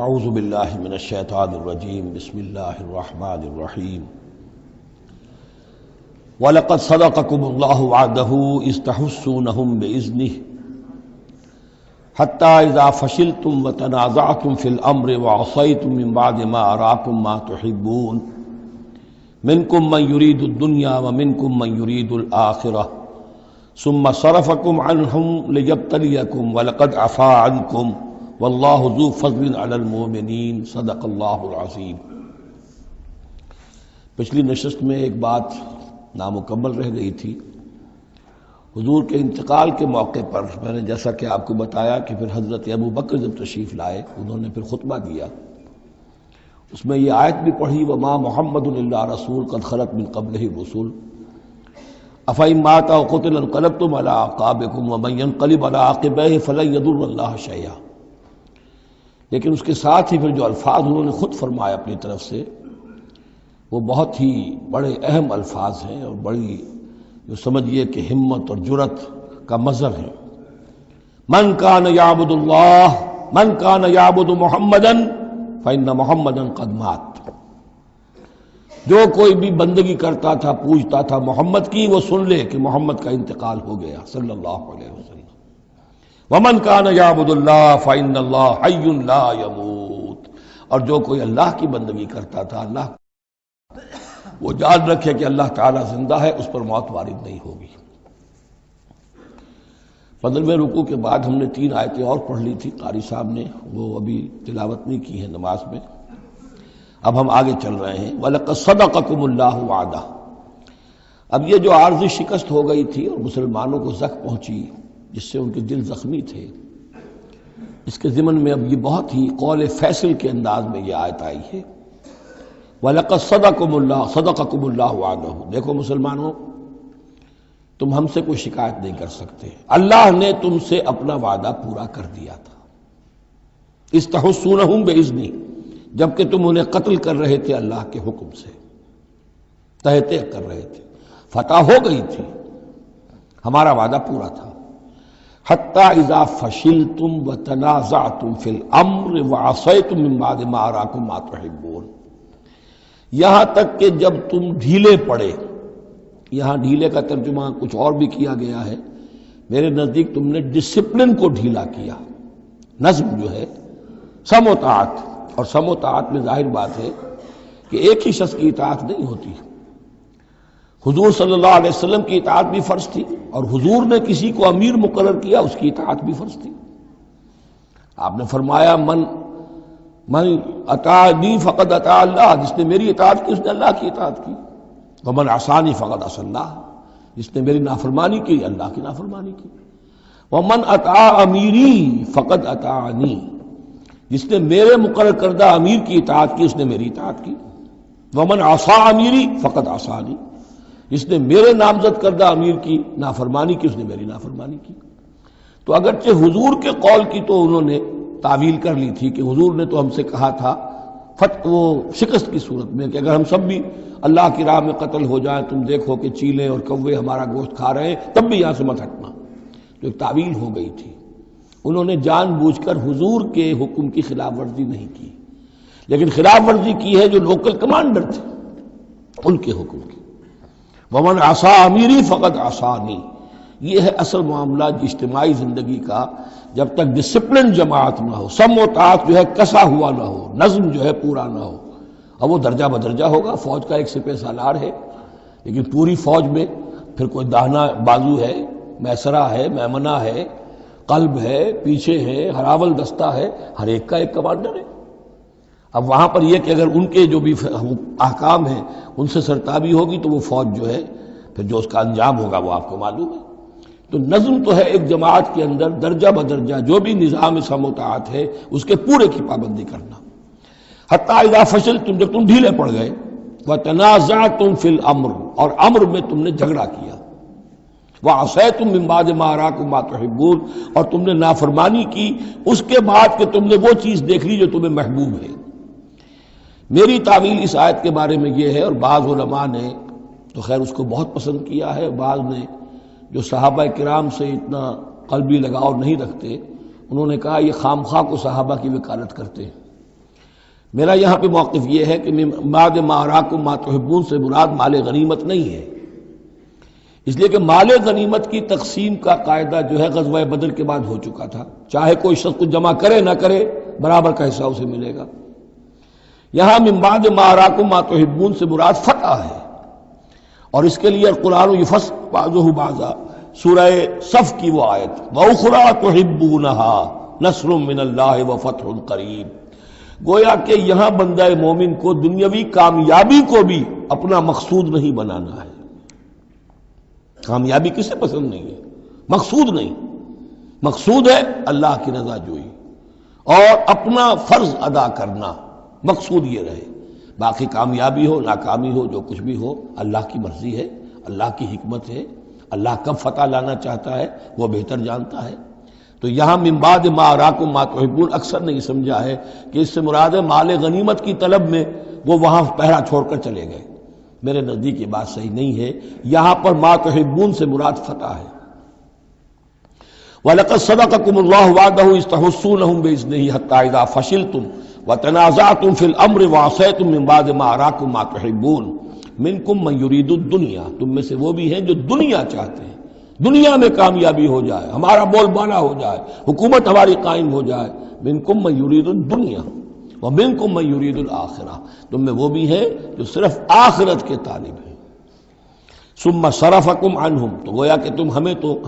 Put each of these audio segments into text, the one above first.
اعوذ باللہ من الشیطان الرجیم بسم اللہ الرحمن الرحیم وَلَقَدْ صَدَقَكُمُ اللَّهُ وَعْدَهُ إِذْ تَحُسُّونَهُم بِإِذْنِهِ حَتَّى إِذَا فَشِلْتُمْ وَتَنَازَعْتُمْ فِي الْأَمْرِ وَعَصَيْتُم مِّن بَعْدِ مَا أَرَاكُم مَّا تُحِبُّونَ مِنكُم مَّن يُرِيدُ الدُّنْيَا وَمِنكُم مَّن يُرِيدُ الْآخِرَةَ ثُمَّ صَرَفَكُمْ عَنْهُمْ لِيَبْتَلِيَكُمْ وَلَقَدْ عَفَا عَنكُمْ وَاللَّهُ ذُو فَضْلٍ عَلَى الْمُؤْمِنِينَ صدق اللہ العظیم۔ پچھلی نشست میں ایک بات نامکمل رہ گئی تھی۔ حضور کے انتقال کے موقع پر میں نے جیسا کہ آپ کو بتایا کہ پھر حضرت ابو بکر جب تشریف لائے انہوں نے پھر خطبہ دیا، اس میں یہ آیت بھی پڑھی وَمَا مُحَمَّدٌ إِلَّا رَسُولٌ قَدْ خَلَتْ مِن قَبْلِهِ الرُّسُلُ أَفَإِن مَّاتَ أَوْ قُتِلَ انقلبتم عَلَىٰ أَعْقَابِكُمْ وَمَن يَنقلب عَلَىٰ عَقِبَيْهِ فَلَن يَضُرَّ اللَّهَ شَيْئًا۔ لیکن اس کے ساتھ ہی پھر جو الفاظ انہوں نے خود فرمائے اپنی طرف سے وہ بہت ہی بڑے اہم الفاظ ہیں اور بڑی جو سمجھیے کہ ہمت اور جرت کا مظہر ہے۔ من کان یعبد اللہ من کان یعبد محمدا فإن محمدا قد مات۔ جو کوئی بھی بندگی کرتا تھا پوجتا تھا محمد کی، وہ سن لے کہ محمد کا انتقال ہو گیا صلی اللہ علیہ وسلم۔ ومن کان یعبد اللہ فإن اللہ حی لا یموت، اور جو کوئی اللہ کی بندگی کرتا تھا اللہ وہ جان رکھے کہ اللہ تعالیٰ زندہ ہے، اس پر موت وارد نہیں ہوگی۔ 15ویں رکوع کے بعد ہم نے 3 آیتیں اور پڑھ لی تھی، قاری صاحب نے وہ ابھی تلاوت نہیں کی ہیں نماز میں۔ اب ہم آگے چل رہے ہیں وَلَقَدْ صَدَقَكُمُ اللَّهُ وَعْدَهُ۔ اب یہ جو عارضی شکست ہو گئی تھی اور مسلمانوں کو زخم پہنچی جس سے ان کے دل زخمی تھے، اس کے ضمن میں اب یہ بہت ہی قول فیصل کے انداز میں یہ آیت آئی ہے وَلَقَدْ صَدَقَكُمُ اللَّهُ وَعْدَهُ۔ دیکھو مسلمانوں، تم ہم سے کوئی شکایت نہیں کر سکتے، اللہ نے تم سے اپنا وعدہ پورا کر دیا تھا۔ اِذْ تَحُسُّونَهُم بِإِذْنِهِ، جبکہ تم انہیں قتل کر رہے تھے اللہ کے حکم سے، تہتے کر رہے تھے، فتح ہو گئی تھی، ہمارا وعدہ پورا تھا۔ حتی اذا فشلتم وتنازعتم فی الامر وعصیتم من بعد ما اراکم ما تحبون، یہاں تک کہ جب تم ڈھیلے پڑے، یہاں ڈھیلے کا ترجمہ کچھ اور بھی کیا گیا ہے، میرے نزدیک تم نے ڈسپلن کو ڈھیلا کیا۔ نظم جو ہے سم و طاعت، اور سم و طاعت میں ظاہر بات ہے کہ ایک ہی شخص کی اطاعت نہیں ہوتی۔ حضور صلی اللہ علیہ وسلم کی اطاعت بھی فرض تھی، اور حضور نے کسی کو امیر مقرر کیا اس کی اطاعت بھی فرض تھی۔ آپ نے فرمایا من اطاعنی فقد اطاع اللہ، جس نے میری اطاعت کی اس نے اللہ کی اطاعت کی۔ ومن عصانی فقد عصی اللہ، جس نے میری نافرمانی کی اللہ کی نافرمانی کی۔ ومن اطاع امیری فقد اطاعنی، جس نے میرے مقرر کردہ امیر کی اطاعت کی اس نے میری اطاعت کی۔ ومن عصا امیری فقد عصانی، جس نے میرے نامزد کردہ امیر کی نافرمانی کی اس نے میری نافرمانی کی۔ تو اگرچہ حضور کے قول کی تو انہوں نے تعویل کر لی تھی کہ حضور نے تو ہم سے کہا تھا وہ شکست کی صورت میں کہ اگر ہم سب بھی اللہ کی راہ میں قتل ہو جائیں، تم دیکھو کہ چیلیں اور کوے ہمارا گوشت کھا رہے ہیں، تب بھی یہاں سے مت ہٹنا، جو ایک تعویل ہو گئی تھی۔ انہوں نے جان بوجھ کر حضور کے حکم کی خلاف ورزی نہیں کی، لیکن خلاف ورزی کی ہے جو لوکل کمانڈر تھے ان کے حکم کی۔ ومن عصا امیری فقد عصانی، یہ ہے اصل معاملہ اجتماعی زندگی کا۔ جب تک ڈسپلن جماعت نہ ہو، سم و طاعت جو ہے کسا ہوا نہ ہو، نظم جو ہے پورا نہ ہو، اب وہ درجہ بدرجہ ہوگا۔ فوج کا ایک سپہ سالار ہے، لیکن پوری فوج میں پھر کوئی داہنا بازو ہے، میسرہ ہے، میمنہ ہے، قلب ہے، پیچھے ہے، ہراول دستہ ہے، ہر ایک کا ایک کمانڈر ہے۔ اب وہاں پر یہ کہ اگر ان کے جو بھی احکام ہیں ان سے سرتابی ہوگی تو وہ فوج جو ہے پھر جو اس کا انجام ہوگا وہ آپ کو معلوم ہے۔ تو نظم تو ہے ایک جماعت کے اندر درجہ بدرجہ جو بھی نظام سم و طاعت ہے اس کے پورے کی پابندی کرنا۔ حتی اذا فشلتم، جب تم ڈھیلے پڑ گئے، وتنازعتم فی الامر، اور امر میں تم نے جھگڑا کیا، وعصیتم من بعد ما اراکم ما تحبون، اور تم نے نافرمانی کی اس کے بعد کہ تم نے وہ چیز دیکھ لی جو تمہیں محبوب ہے۔ میری تعویل اس آیت کے بارے میں یہ ہے، اور بعض علماء نے تو خیر اس کو بہت پسند کیا ہے، بعض نے جو صحابہ کرام سے اتنا قلبی لگاؤ نہیں رکھتے انہوں نے کہا یہ خام خواہ کو صحابہ کی وکالت کرتے ہیں، میرا یہاں پہ موقف یہ ہے کہ بعد ما اراکم ما تحبون سے مراد مال غنیمت نہیں ہے، اس لیے کہ مال غنیمت کی تقسیم کا قاعدہ جو ہے غزوہ بدر کے بعد ہو چکا تھا، چاہے کوئی شخص کچھ جمع کرے نہ کرے برابر کا حصہ اسے ملے گا۔ یہاں من بعد ما اراکم ما تحبون سے مراد فتح ہے، اور اس کے لیے قرآن یفصل بعضہ بعضا، سورہ صف کی وہ آیت وَأُخْرَىٰ تُحِبُّونَهَا نَصْرٌ مِّنَ اللَّهِ وَفَتْحٌ قَرِیب، گویا کہ یہاں بندہ مومن کو دنیاوی کامیابی کو بھی اپنا مقصود نہیں بنانا ہے۔ کامیابی کسے پسند نہیں ہے؟ مقصود نہیں، مقصود ہے اللہ کی رضا جوئی اور اپنا فرض ادا کرنا، مقصود یہ رہے۔ باقی کامیابی ہو ناکامی ہو جو کچھ بھی ہو اللہ کی مرضی ہے، اللہ کی حکمت ہے، اللہ کب فتح لانا چاہتا ہے وہ بہتر جانتا ہے۔ تو یہاں من بعد ما اراکم ما تحبون اکثر نہیں سمجھا ہے کہ اس سے مراد ہے مال غنیمت کی طلب میں وہ وہاں پہرا چھوڑ کر چلے گئے، میرے نزدیک یہ بات صحیح نہیں ہے۔ یہاں پر ما تحبون سے مراد فتح ہے۔ وَلَقَدْ صَدَقَكُمُ اللَّهُ وَعْدَهُ إِذْ تَحُسُّونَهُم بِإِذْنِهِ حَتَّىٰ إِذَا فَشِلْتُمْ وَتَنَازَعْتُمْ فِي الْأَمْرِ وَعَصَيْتُم مِّن بَعْدِ مَا أَرَاكُم مَّا تُحِبُّونَ مِنكُم مَّن يُرِيدُ الدُّنْيَا، تم میں سے وہ بھی ہیں جو دنیا چاہتے ہیں، دنیا میں کامیابی ہو جائے، ہمارا بول بالا ہو جائے، حکومت ہماری قائم ہو جائے۔ مِنكُم مَّن يُرِيدُ الدُّنْيَا وَمِنكُم مَّن يُرِيدُ الْآخِرَةَ، تم میں وہ بھی ہیں جو صرف آخرت کے طالب ہیں۔ ثم صرفکم عنہم، تو گویا کہ تم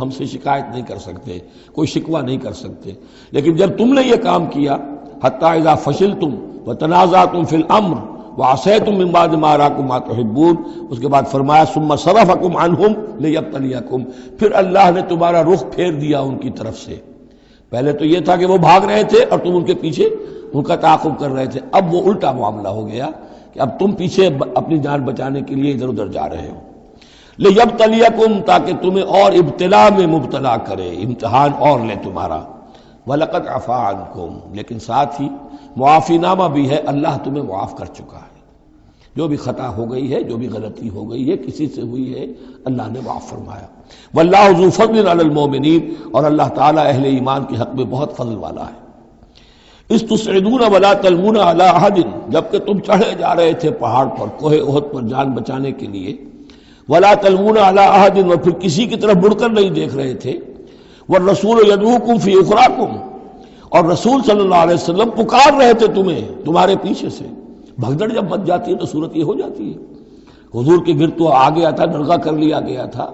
ہم سے شکایت نہیں کر سکتے، کوئی شکوہ نہیں کر سکتے، لیکن جب تم نے یہ کام کیا حتی اذا فشلتم وتنازعتم فی الامر وعصیتم من بعد ما اراکم ما تحبون، اس کے بعد فرمایا ثم صرفکم عنہم لیبتلیکم، پھر اللہ نے تمہارا رخ پھیر دیا ان کی طرف سے۔ پہلے تو یہ تھا کہ وہ بھاگ رہے تھے اور تم ان کے پیچھے ان کا تعاقب کر رہے تھے، اب وہ الٹا معاملہ ہو گیا کہ اب تم پیچھے اپنی جان بچانے کے لیے ادھر ادھر جا رہے ہو۔ لیبتلیکم، تاکہ تمہیں اور ابتلا میں مبتلا کرے، امتحان اور لے تمہارا۔ وَلَقَدْ عَفَا عَنْكُمْ، لیکن ساتھ ہی معافی نامہ بھی ہے، اللہ تمہیں معاف کر چکا ہے، جو بھی خطا ہو گئی ہے، جو بھی غلطی ہو گئی ہے، کسی سے ہوئی ہے، اللہ نے معاف فرمایا۔ وَاللَّهُ ذُو فَضْلٍ عَلَى الْمُؤْمِنِينَ، اور اللہ تعالیٰ اہل ایمان کے حق میں بہت فضل والا ہے۔ اِذْ تُصْعِدُونَ وَلَا تَلْوُونَ عَلَىٰ أَحَدٍ، جبکہ تم چڑھے جا رہے تھے پہاڑ پر، کوہ احد پر جان بچانے کے لیے، وَلَا تَلْوُونَ عَلَىٰ أَحَدٍ، اور پھر کسی کی طرف مڑ کر نہیں دیکھ رہے تھے، وَالرَّسُولُ يَدْعُوكُمْ فِي أُخْرَاكُمْ، اور رسول صلی اللہ علیہ وسلم پکار رہے تھے تمہیں تمہارے پیچھے سے۔ بھگدڑ جب بچ جاتی ہے تو صورت یہ ہو جاتی ہے۔ حضور کے گرد تو آ گیا تھا، نرغہ کر لیا گیا تھا،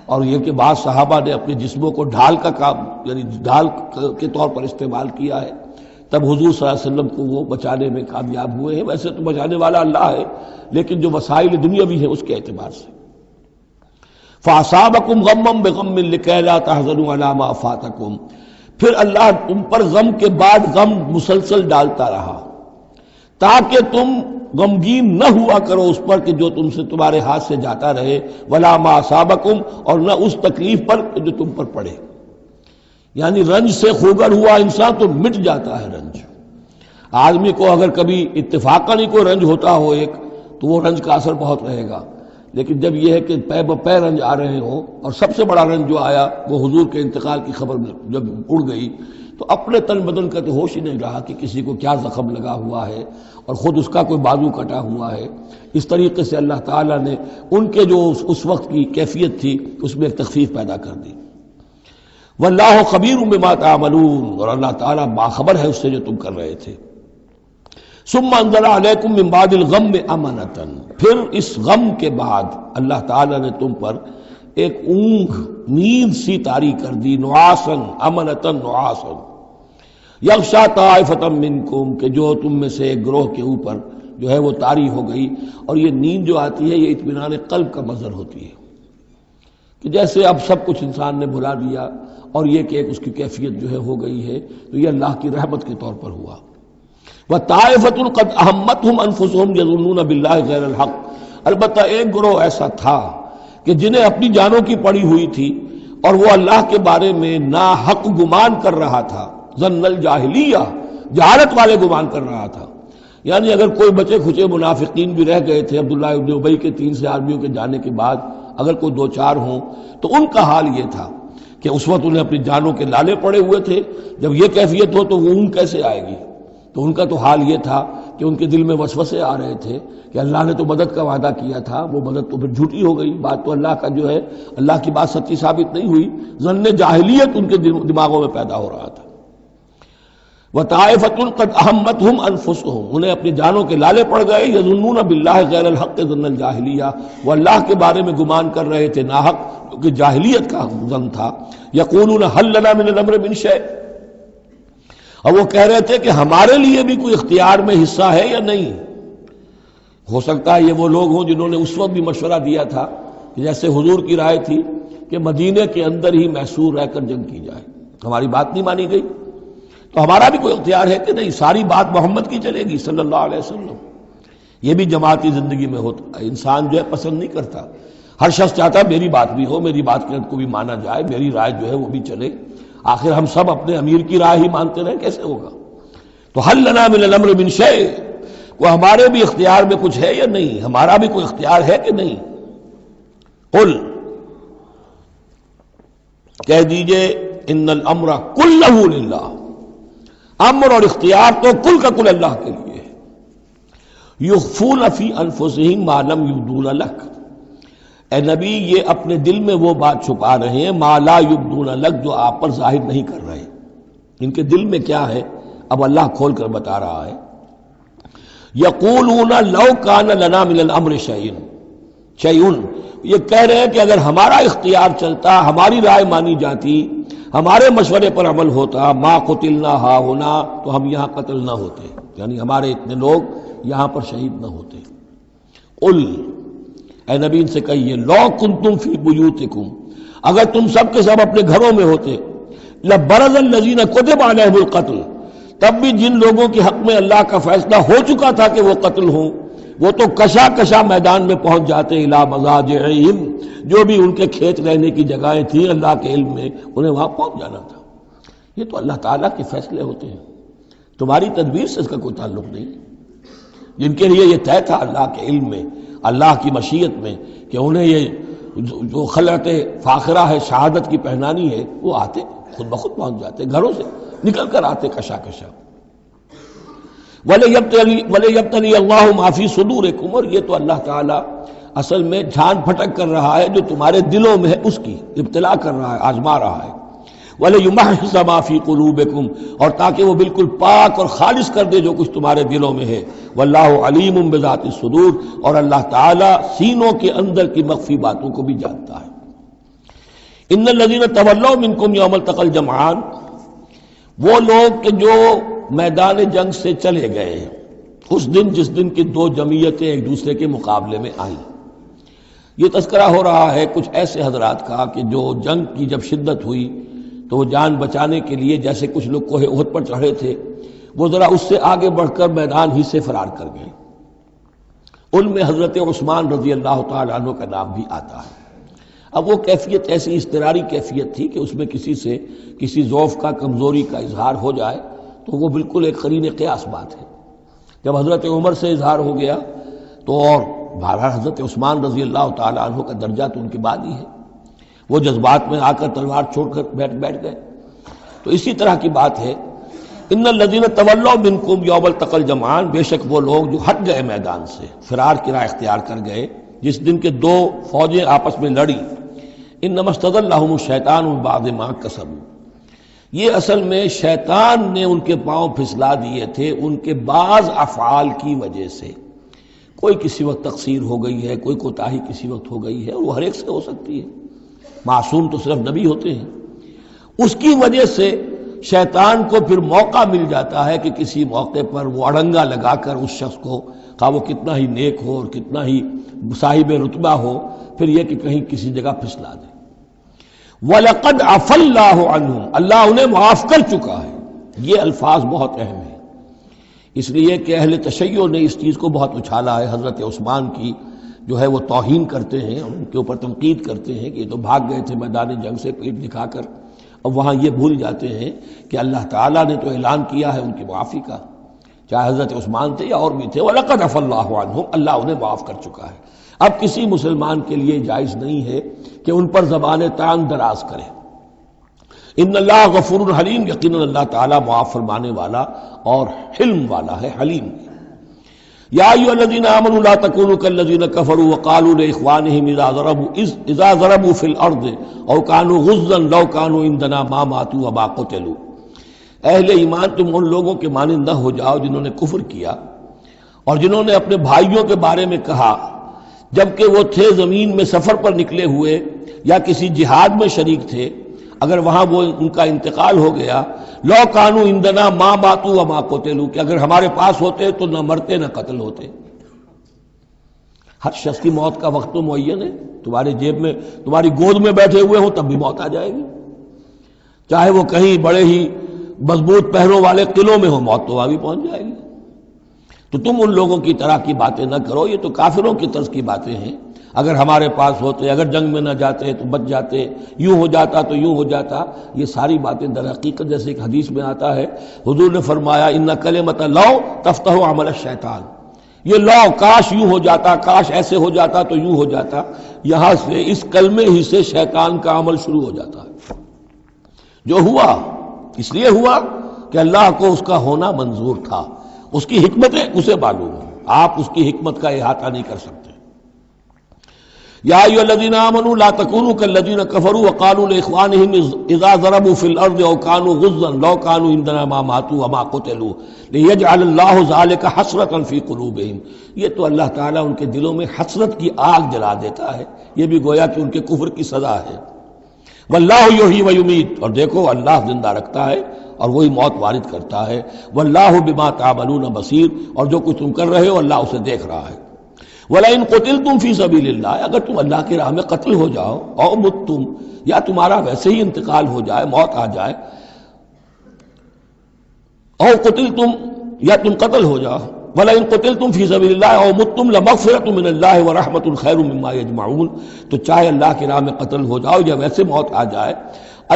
اور یہ کہ بعض صحابہ نے اپنے جسموں کو ڈھال کا کام، یعنی ڈھال کے طور پر استعمال کیا ہے، تب حضور صلی اللہ علیہ وسلم کو وہ بچانے میں کامیاب ہوئے ہیں۔ ویسے تو بچانے والا اللہ ہے، لیکن جو وسائل دنیاوی ہیں اس کے اعتبار سے۔ فَأَصَابَكُمْ غَمًّا بِغَمٍّ لِكَيْ لَا تَحْزَنُوا عَلَىٰ مَا فَاتَكُمْ، پھر اللہ تم پر غم کے بعد غم مسلسل ڈالتا رہا تاکہ تم غمگین نہ ہوا کرو اس پر کہ جو تم سے تمہارے ہاتھ سے جاتا رہے، وَلَا مَا أَصَابَكُمْ، اور نہ اس تکلیف پر جو تم پر پڑے۔ یعنی رنج سے خوگر ہوا انسان تو مٹ جاتا ہے رنج۔ آدمی کو اگر کبھی اتفاقاً ہی کوئی رنج ہوتا ہو ایک تو وہ رنج کا اثر بہت رہے گا، لیکن جب یہ ہے کہ پے بپے رنج آ رہے ہوں، اور سب سے بڑا رنج جو آیا وہ حضور کے انتقال کی خبر جب اڑ گئی تو اپنے تن بدن کا تو ہوش ہی نہیں رہا کہ کسی کو کیا زخم لگا ہوا ہے اور خود اس کا کوئی بازو کٹا ہوا ہے۔ اس طریقے سے اللہ تعالیٰ نے ان کے جو اس وقت کی کیفیت تھی اس میں ایک تخفیف پیدا کر دی۔ واللہ خبیر بما تعملون، اور اللہ تعالیٰ باخبر ہے اس سے جو تم کر رہے تھے۔ ثم انزل علیکم من بعد الغم امنۃ، پھر اس غم کے بعد اللہ تعالیٰ نے تم پر ایک اونگ، نیند سی طاری کر دی، نعاسن امنۃ نعاسن یغشا طائفۃ منکم، کہ جو تم میں سے ایک گروہ کے اوپر جو ہے وہ طاری ہو گئی۔ اور یہ نیند جو آتی ہے یہ اطمینان قلب کا مظہر ہوتی ہے، کہ جیسے اب سب کچھ انسان نے بھلا دیا اور یہ کہ ایک اس کی کیفیت جو ہے ہو گئی ہے، تو یہ اللہ کی رحمت کے طور پر ہوا۔ وَطَائِفَةٌ قَدْ أَهَمَّتْهُمْ أَنفُسُهُمْ يَظُنُّونَ بِاللَّهِ غَيْرَ الْحَقِّ، البتہ ایک گروہ ایسا تھا کہ جنہیں اپنی جانوں کی پڑی ہوئی تھی اور وہ اللہ کے بارے میں ناحق گمان کر رہا تھا، ظن الجاہلیہ، جہالت والے گمان کر رہا تھا۔ یعنی اگر کوئی بچے کھچے منافقین بھی رہ گئے تھے عبداللہ ابن ابی کے 3 سے آدمیوں کے جانے کے بعد، اگر کوئی 2-4 ہوں تو ان کا حال یہ تھا کہ اس وقت انہیں اپنی جانوں کے لالے پڑے ہوئے تھے، جب یہ کیفیت ہو تو وہ اون کیسے آئے گی؟ تو ان کا تو حال یہ تھا کہ ان کے دل میں وسوسے آ رہے تھے کہ اللہ نے تو مدد کا وعدہ کیا تھا، وہ مدد تو پھر جھوٹی ہو گئی، بات تو اللہ کا جو ہے اللہ کی بات سچی ثابت نہیں ہوئی، ظن جاہلیت ان کے دماغوں میں پیدا ہو رہا تھا۔ وَطَائِفَةٌ قَدْ أَهَمَّتْهُمْ أَنفُسُهُمْ، انہیں اپنی جانوں کے لالے پڑ گئے، يَظُنُّونَ بِاللَّهِ غَيْرَ الْحَقِّ ظَنَّ الْجَاهِلِيَّةِ، وہ اللہ کے بارے میں گمان کر رہے تھے ناحق، کیونکہ جاہلیت کا ظن تھا۔ يَقُولُونَ هَلْ لَنَا مِنَ الْأَمْرِ مِنْ شَيْءٍ، اور وہ کہہ رہے تھے کہ ہمارے لیے بھی کوئی اختیار میں حصہ ہے یا نہیں۔ ہو سکتا ہے یہ وہ لوگ ہوں جنہوں نے اس وقت بھی مشورہ دیا تھا کہ جیسے حضور کی رائے تھی کہ مدینے کے اندر ہی محصور رہ کر جنگ کی جائے، ہماری بات نہیں مانی گئی تو ہمارا بھی کوئی اختیار ہے کہ نہیں، ساری بات محمد کی چلے گی صلی اللہ علیہ وسلم۔ یہ بھی جماعتی زندگی میں ہوتا ہے، انسان جو ہے پسند نہیں کرتا، ہر شخص چاہتا ہے میری بات بھی ہو، میری بات کو بھی مانا جائے، میری رائے جو ہے وہ بھی چلے، آخر ہم سب اپنے امیر کی رائے ہی مانتے رہیں، کیسے ہوگا؟ تو حل لنا من الامر من شیء، وہ ہمارے بھی اختیار میں کچھ ہے یا نہیں، ہمارا بھی کوئی اختیار ہے کہ نہیں؟ قل، کہہ دیجئے ان الامر کلہ للہ، امر اور اختیار تو کل کا کل اللہ کے لیے ہے۔ یخفون فی انفسہم ما لم یبدون لک، اے نبی یہ اپنے دل میں وہ بات چھپا رہے ہیں ما لا یبدون لک، جو آپ پر ظاہر نہیں کر رہے، ان کے دل میں کیا ہے اب اللہ کھول کر بتا رہا ہے۔ یقولون لو کان لنا من الامر شیء، یہ کہہ رہے ہیں کہ اگر ہمارا اختیار چلتا، ہماری رائے مانی جاتی، ہمارے مشورے پر عمل ہوتا، ما قتلنا ہاہنا، تو ہم یہاں قتل نہ ہوتے، یعنی ہمارے اتنے لوگ یہاں پر شہید نہ ہوتے۔ قل، اے نبی ان سے کہیے لو کنتم فی بیوتکم، اگر تم سب کے سب اپنے گھروں میں ہوتے، لبرز الذین کتب علیہم القتل، تب بھی جن لوگوں کے حق میں اللہ کا فیصلہ ہو چکا تھا کہ وہ قتل ہوں، وہ تو کشا کشا میدان میں پہنچ جاتے، الی مضاجعہم، جو بھی ان کے کھیت رہنے کی جگہیں تھیں اللہ کے علم میں، انہیں وہاں پہنچ جانا تھا۔ یہ تو اللہ تعالیٰ کے فیصلے ہوتے ہیں، تمہاری تدبیر سے اس کا کوئی تعلق نہیں۔ جن کے لیے یہ طے تھا اللہ کے علم میں، اللہ کی مشیت میں کہ انہیں یہ جو خلعت فاخرہ ہے، شہادت کی پہنانی ہے، وہ آتے خود بخود پہنچ جاتے، گھروں سے نکل کر آتے کشا کشا۔ وَلَيَبْتَلِيَ اللَّهُ مَا فِي صُدُورِكُمْ، اور یہ تو اللہ تعالیٰ اصل میں جھان پھٹک کر رہا ہے جو تمہارے دلوں میں ہے، اس کی ابتلا کر رہا ہے، آزما رہا ہے۔ وَلَيُمَحِّصَ مَا فِي قُلُوبِكُمْ، اور تاکہ وہ بالکل پاک اور خالص کر دے جو کچھ تمہارے دلوں میں ہے۔ وَاللَّهُ عَلِيمٌ بِذَاتِ الصُّدُورِ، اور اللہ تعالیٰ سینوں کے اندر کی مخفی باتوں کو بھی جانتا ہے۔ إِنَّ الَّذِينَ تَوَلَّوْا مِنكُمْ يَوْمَ الْتَقَى الْجَمْعَانِ، وہ لوگ کہ جو میدان جنگ سے چلے گئے اس دن جس دن کی دو جمعیتیں ایک دوسرے کے مقابلے میں آئیں۔ یہ تذکرہ ہو رہا ہے کچھ ایسے حضرات کا کہ جو جنگ کی جب شدت ہوئی تو وہ جان بچانے کے لیے جیسے کچھ لوگ کوہ احد پر چڑھے تھے، وہ ذرا اس سے آگے بڑھ کر میدان ہی سے فرار کر گئے۔ ان میں حضرت عثمان رضی اللہ تعالیٰ عنہ کا نام بھی آتا ہے۔ اب وہ کیفیت ایسی اضطراری کیفیت تھی کہ اس میں کسی سے کسی ضعف کا، کمزوری کا اظہار ہو جائے تو وہ بالکل ایک قرین قیاس بات ہے۔ جب حضرت عمر سے اظہار ہو گیا تو اور بہرحال حضرت عثمان رضی اللہ تعالیٰ عنہ کا درجہ تو ان کے بعد ہی ہے، وہ جذبات میں آ کر تلوار چھوڑ کر بیٹھ گئے۔ تو اسی طرح کی بات ہے، ان الذین تولوا منکم یوم التقى الجمعان، بے شک وہ لوگ جو ہٹ گئے میدان سے، فرار کی راہ اختیار کر گئے جس دن کے دو فوجیں آپس میں لڑی۔ انما استزلهم الشیطان بعد ما کسبوا، یہ اصل میں شیطان نے ان کے پاؤں پھسلا دیے تھے ان کے بعض افعال کی وجہ سے۔ کوئی کسی وقت تقصیر ہو گئی ہے، کوئی کوتاہی کسی وقت ہو گئی ہے، اور وہ ہر ایک سے ہو سکتی ہے، معصوم تو صرف نبی ہوتے ہیں۔ اس کی وجہ سے شیطان کو پھر موقع مل جاتا ہے کہ کسی موقع پر وہ اڑنگا لگا کر اس شخص کو، خواہ وہ کتنا ہی نیک ہو اور کتنا ہی صاحب رتبہ ہو، پھر یہ کہ کہیں کسی جگہ پھسلا دے۔ وَلَقَدْ عَفَا اللَّهُ عَنْهُمْ، اللہ انہیں معاف کر چکا ہے۔ یہ الفاظ بہت اہم ہیں، اس لیے کہ اہل تشیع نے اس چیز کو بہت اچھالا ہے، حضرت عثمان کی جو ہے وہ توہین کرتے ہیں، ان کے اوپر تنقید کرتے ہیں کہ یہ تو بھاگ گئے تھے میدان جنگ سے پیٹ دکھا کر، اب وہاں یہ بھول جاتے ہیں کہ اللہ تعالیٰ نے تو اعلان کیا ہے ان کی معافی کا، چاہے حضرت عثمان تھے یا اور بھی تھے۔ وَلَقَدْ عَفَا اللَّهُ عَنْهُمْ، اللہ انہیں معاف کر چکا ہے۔ اب کسی مسلمان کے لیے جائز نہیں ہے کہ ان پر زبان تان دراز کرے۔ ان اللہ غفور حلیم، یقیناً اللہ تعالیٰ معاف فرمانے والا اور حلم والا ہے، حلیم۔ یا ایھا الذین آمنوا لا تکونوا کالذین کفروا وقالوا لاخوانہم اذا ضربوا فی الارض او کانوا غزا لو کانوا عندنا ما ماتوا وما قتلوا، اہل ایمان تم ان لوگوں کے مانند نہ ہو جاؤ جنہوں نے کفر کیا اور جنہوں نے اپنے بھائیوں کے بارے میں کہا جبکہ وہ تھے زمین میں سفر پر نکلے ہوئے یا کسی جہاد میں شریک تھے، اگر وہاں وہ ان کا انتقال ہو گیا، لو کانوا عندنا ما ماتوا وما قتلوا، کہ اگر ہمارے پاس ہوتے تو نہ مرتے نہ قتل ہوتے۔ ہر شخص کی موت کا وقت تو معین ہے، تمہارے جیب میں تمہاری گود میں بیٹھے ہوئے ہوں تب بھی موت آ جائے گی، چاہے وہ کہیں بڑے ہی مضبوط پہروں والے قلعوں میں ہو، موت تو وہاں بھی پہنچ جائے گی۔ تو تم ان لوگوں کی طرح کی باتیں نہ کرو، یہ تو کافروں کی طرز کی باتیں ہیں، اگر ہمارے پاس ہوتے، اگر جنگ میں نہ جاتے تو بچ جاتے، یوں ہو جاتا تو یوں ہو جاتا، یہ ساری باتیں در حقیقت جیسے ایک حدیث میں آتا ہے، حضور نے فرمایا ان کلمۃ لو تفتح عمل الشیطان، یہ لو کاش یوں ہو جاتا، کاش ایسے ہو جاتا تو یوں ہو جاتا، یہاں سے اس کلمے ہی سے شیطان کا عمل شروع ہو جاتا ہے۔ جو ہوا اس لیے ہوا کہ اللہ کو اس کا ہونا منظور تھا، اس کی حکمتیں اسے معلوم ہیں، آپ اس کی حکمت کا احاطہ نہیں کر سکتے۔ یا ایھا الذین آمنوا لا تکونوا کالذین کفروا وقالوا لاخوانہم اذا ضربوا فی الارض او کانوا غزا لو کانوا عندنا ما ماتوا وما قتلوا لیجعل اللہ ذلک حسرۃ فی قلوبہم، یہ تو اللہ تعالیٰ ان کے دلوں میں حسرت کی آگ جلا دیتا ہے، یہ بھی گویا کہ ان کے کفر کی سزا ہے۔ واللہ یحیی ویمیت، اور دیکھو اللہ زندہ رکھتا ہے اور وہی موت وارد کرتا ہے۔ واللہ بما تعملون بصیر، اور جو کچھ تم کر رہے ہو اللہ اسے دیکھ رہا ہے۔ وَلَئِن قُتِلْتُمْ فِي سَبِيلِ اللَّهِ، اگر تم اللہ کی راہ میں قتل ہو جاؤ، او متم، یا تمہارا ویسے ہی انتقال ہو جائے، موت آ جائے، او قتلتم، یا تم قتل ہو جاؤ، وَلَئِن قُتِلْتُمْ فِي سَبِيلِ اللَّهِ او متم لَمَغْفِرَةٌ مِّنَ اللَّهِ وَرَحْمَةٌ خَيْرٌ مِّمَّا يَجْمَعُونَ، تو چاہے اللہ کی راہ میں قتل ہو جاؤ یا ویسے موت آ جائے،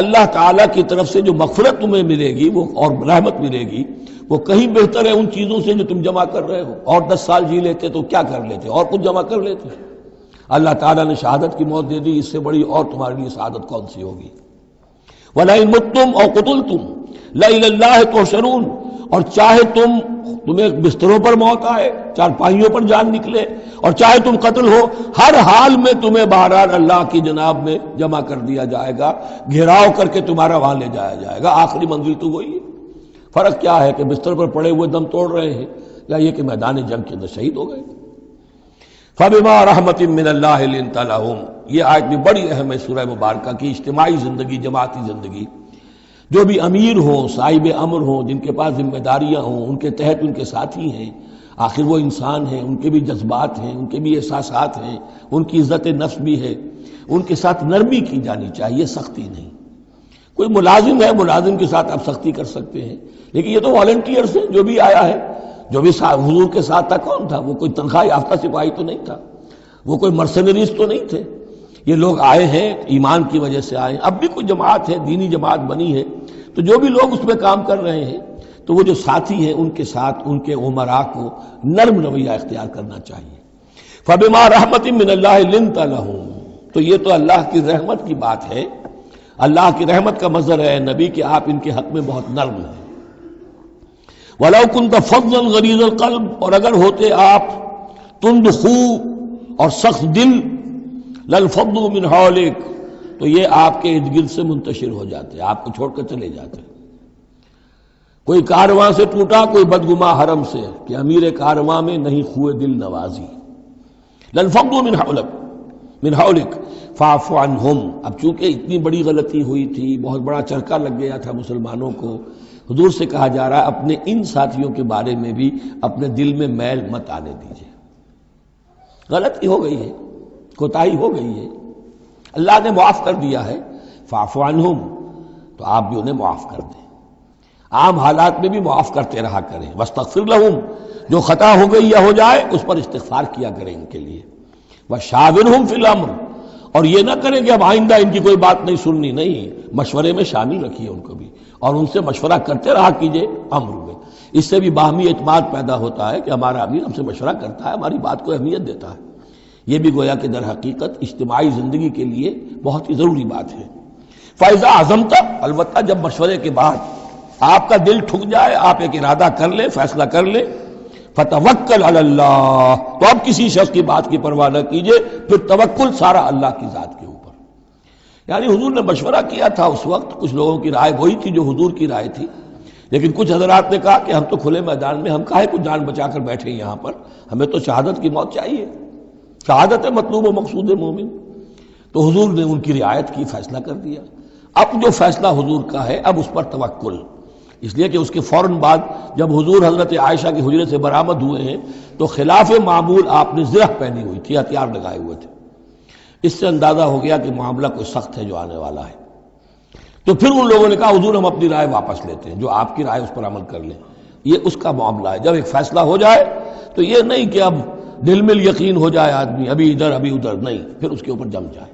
اللہ تعالیٰ کی طرف سے جو مغفرت تمہیں ملے گی وہ اور رحمت ملے گی وہ کہیں بہتر ہے ان چیزوں سے جو تم جمع کر رہے ہو۔ اور 10 سال جی لیتے تو کیا کر لیتے، اور کچھ جمع کر لیتے۔ اللہ تعالیٰ نے شہادت کی موت دے دی، اس سے بڑی اور تمہارے لیے شہادت کون سی ہوگی۔ وَلَئِن مُتُّمْ أَوْ قُتِلْتُمْ لَإِلَى اللَّهِ تُحْشَرُونَ، اور چاہے تمہیں بستروں پر موت آئے، چارپائیوں پر جان نکلے، اور چاہے تم قتل ہو، ہر حال میں تمہیں بہرحال اللہ کی جناب میں جمع کر دیا جائے گا، گھیراؤ کر کے تمہارا وہاں لے جایا جائے گا، آخری منزل تو وہی ہے۔ فرق کیا ہے کہ بستر پر پڑے ہوئے دم توڑ رہے ہیں یا یہ کہ میدان جنگ کے اندر شہید ہو گئے۔ فَبِمَا رَحْمَةٍ مِّنَ اللَّهِ لِنتَ لَهُمْ، یہ آیت بھی بڑی اہم ہے سورہ مبارکہ کی، اجتماعی زندگی، جماعتی زندگی، جو بھی امیر ہوں، صاحب امر ہوں، جن کے پاس ذمہ داریاں ہوں، ان کے تحت ان کے ساتھی ہیں، آخر وہ انسان ہیں، ان کے بھی جذبات ہیں، ان کے بھی احساسات ہیں، ان کی عزت نفس بھی ہے، ان کے ساتھ نرمی کی جانی چاہیے، سختی نہیں۔ کوئی ملازم ہے، ملازم کے ساتھ آپ سختی کر سکتے ہیں، لیکن یہ تو والنٹیئرز ہیں، جو بھی آیا ہے، جو بھی حضور کے ساتھ تھا، کون تھا وہ؟ کوئی تنخواہ یافتہ سپاہی تو نہیں تھا، وہ کوئی مرسنریز تو نہیں تھے، یہ لوگ آئے ہیں ایمان کی وجہ سے آئے ہیں۔ اب بھی کوئی جماعت ہے، دینی جماعت بنی ہے، تو جو بھی لوگ اس میں کام کر رہے ہیں تو وہ جو ساتھی ہیں ان کے ساتھ ان کے امراء کو نرم رویہ اختیار کرنا چاہیے۔ فَبِمَا رَحْمَةٍ مِّنَ اللَّهِ لِنتَ لَهُمْ، تو یہ تو اللہ کی رحمت کی بات ہے، اللہ کی رحمت کا مظہر ہے نبی کہ آپ ان کے حق میں بہت نرم ہیں۔ وَلَوْ كُنْتَ فَظًّا غَلِيظَ الْقَلْبِ، اور اگر ہوتے آپ تند خو اور سخت دل، لَانفَضُّوا مِنْ حَوْلِكَ، تو یہ آپ کے ارد گرد سے منتشر ہو جاتے، آپ کو چھوڑ کر چلے جاتے۔ کوئی کارواں سے ٹوٹا، کوئی بدگما حرم سے، کہ امیر کارواں میں نہیں خوئے دل نوازی۔ لَانفَضُّوا مِنْ حَوْلِكَ فَاعْفُ عَنْهُمْ، اب چونکہ اتنی بڑی غلطی ہوئی تھی، بہت بڑا چرکا لگ گیا تھا مسلمانوں کو، حضور سے کہا جا رہا ہے اپنے ان ساتھیوں کے بارے میں بھی اپنے دل میں میل مت آنے دیجیے۔ غلطی ہو گئی ہے، کوتاہی ہو گئی ہے، اللہ نے معاف کر دیا ہے، فاعف عنہم، تو آپ بھی انہیں معاف کر دیں، عام حالات میں بھی معاف کرتے رہا کریں۔ واستغفر لہم، جو خطا ہو گئی یا ہو جائے اس پر استغفار کیا کریں ان کے لیے۔ وشاورہم فی الامر، اور یہ نہ کریں کہ اب آئندہ ان کی کوئی بات نہیں سننی، نہیں، مشورے میں شامل رکھیے ان کو بھی، اور ان سے مشورہ کرتے رہا کیجیے امر میں۔ اس سے بھی باہمی اعتماد پیدا ہوتا ہے کہ ہمارا امیر ہم سے مشورہ کرتا ہے، ہماری بات کو اہمیت دیتا ہے۔ یہ بھی گویا کہ در حقیقت اجتماعی زندگی کے لیے بہت ہی ضروری بات ہے۔ فَإِذَا عَزَمْتَ، البتہ جب مشورے کے بعد آپ کا دل ٹھک جائے، آپ ایک ارادہ کر لیں، فیصلہ کر لیں، فتوکل علی اللہ، تو اب کسی شخص کی بات کی پرواہ نہ کیجیے، پھر توکل سارا اللہ کی ذات کے اوپر۔ یعنی حضور نے مشورہ کیا تھا اس وقت، کچھ لوگوں کی رائے وہی تھی جو حضور کی رائے تھی، لیکن کچھ حضرات نے کہا کہ ہم تو کھلے میدان میں، ہم کاہے کو جان بچا کر بیٹھے یہاں پر، ہمیں تو شہادت کی موت چاہیے، شہادت ہے مطلوب و مقصود مومن۔ تو حضور نے ان کی رعایت کی، فیصلہ کر دیا۔ اب جو فیصلہ حضور کا ہے اب اس پر توکل، اس لیے کہ اس کے فوراً بعد جب حضور حضرت عائشہ کے حجرے سے برآمد ہوئے ہیں تو خلاف معمول آپ نے زرہ پہنی ہوئی تھی، ہتھیار لگائے ہوئے تھے، اس سے اندازہ ہو گیا کہ معاملہ کوئی سخت ہے جو آنے والا ہے۔ تو پھر ان لوگوں نے کہا حضور ہم اپنی رائے واپس لیتے ہیں، جو آپ کی رائے اس پر عمل کر لیں، یہ اس کا معاملہ ہے۔ جب ایک فیصلہ ہو جائے تو یہ نہیں کہ اب دل میں یقین ہو جائے آدمی ابھی ادھر ابھی ادھر، نہیں، پھر اس کے اوپر جم جائے۔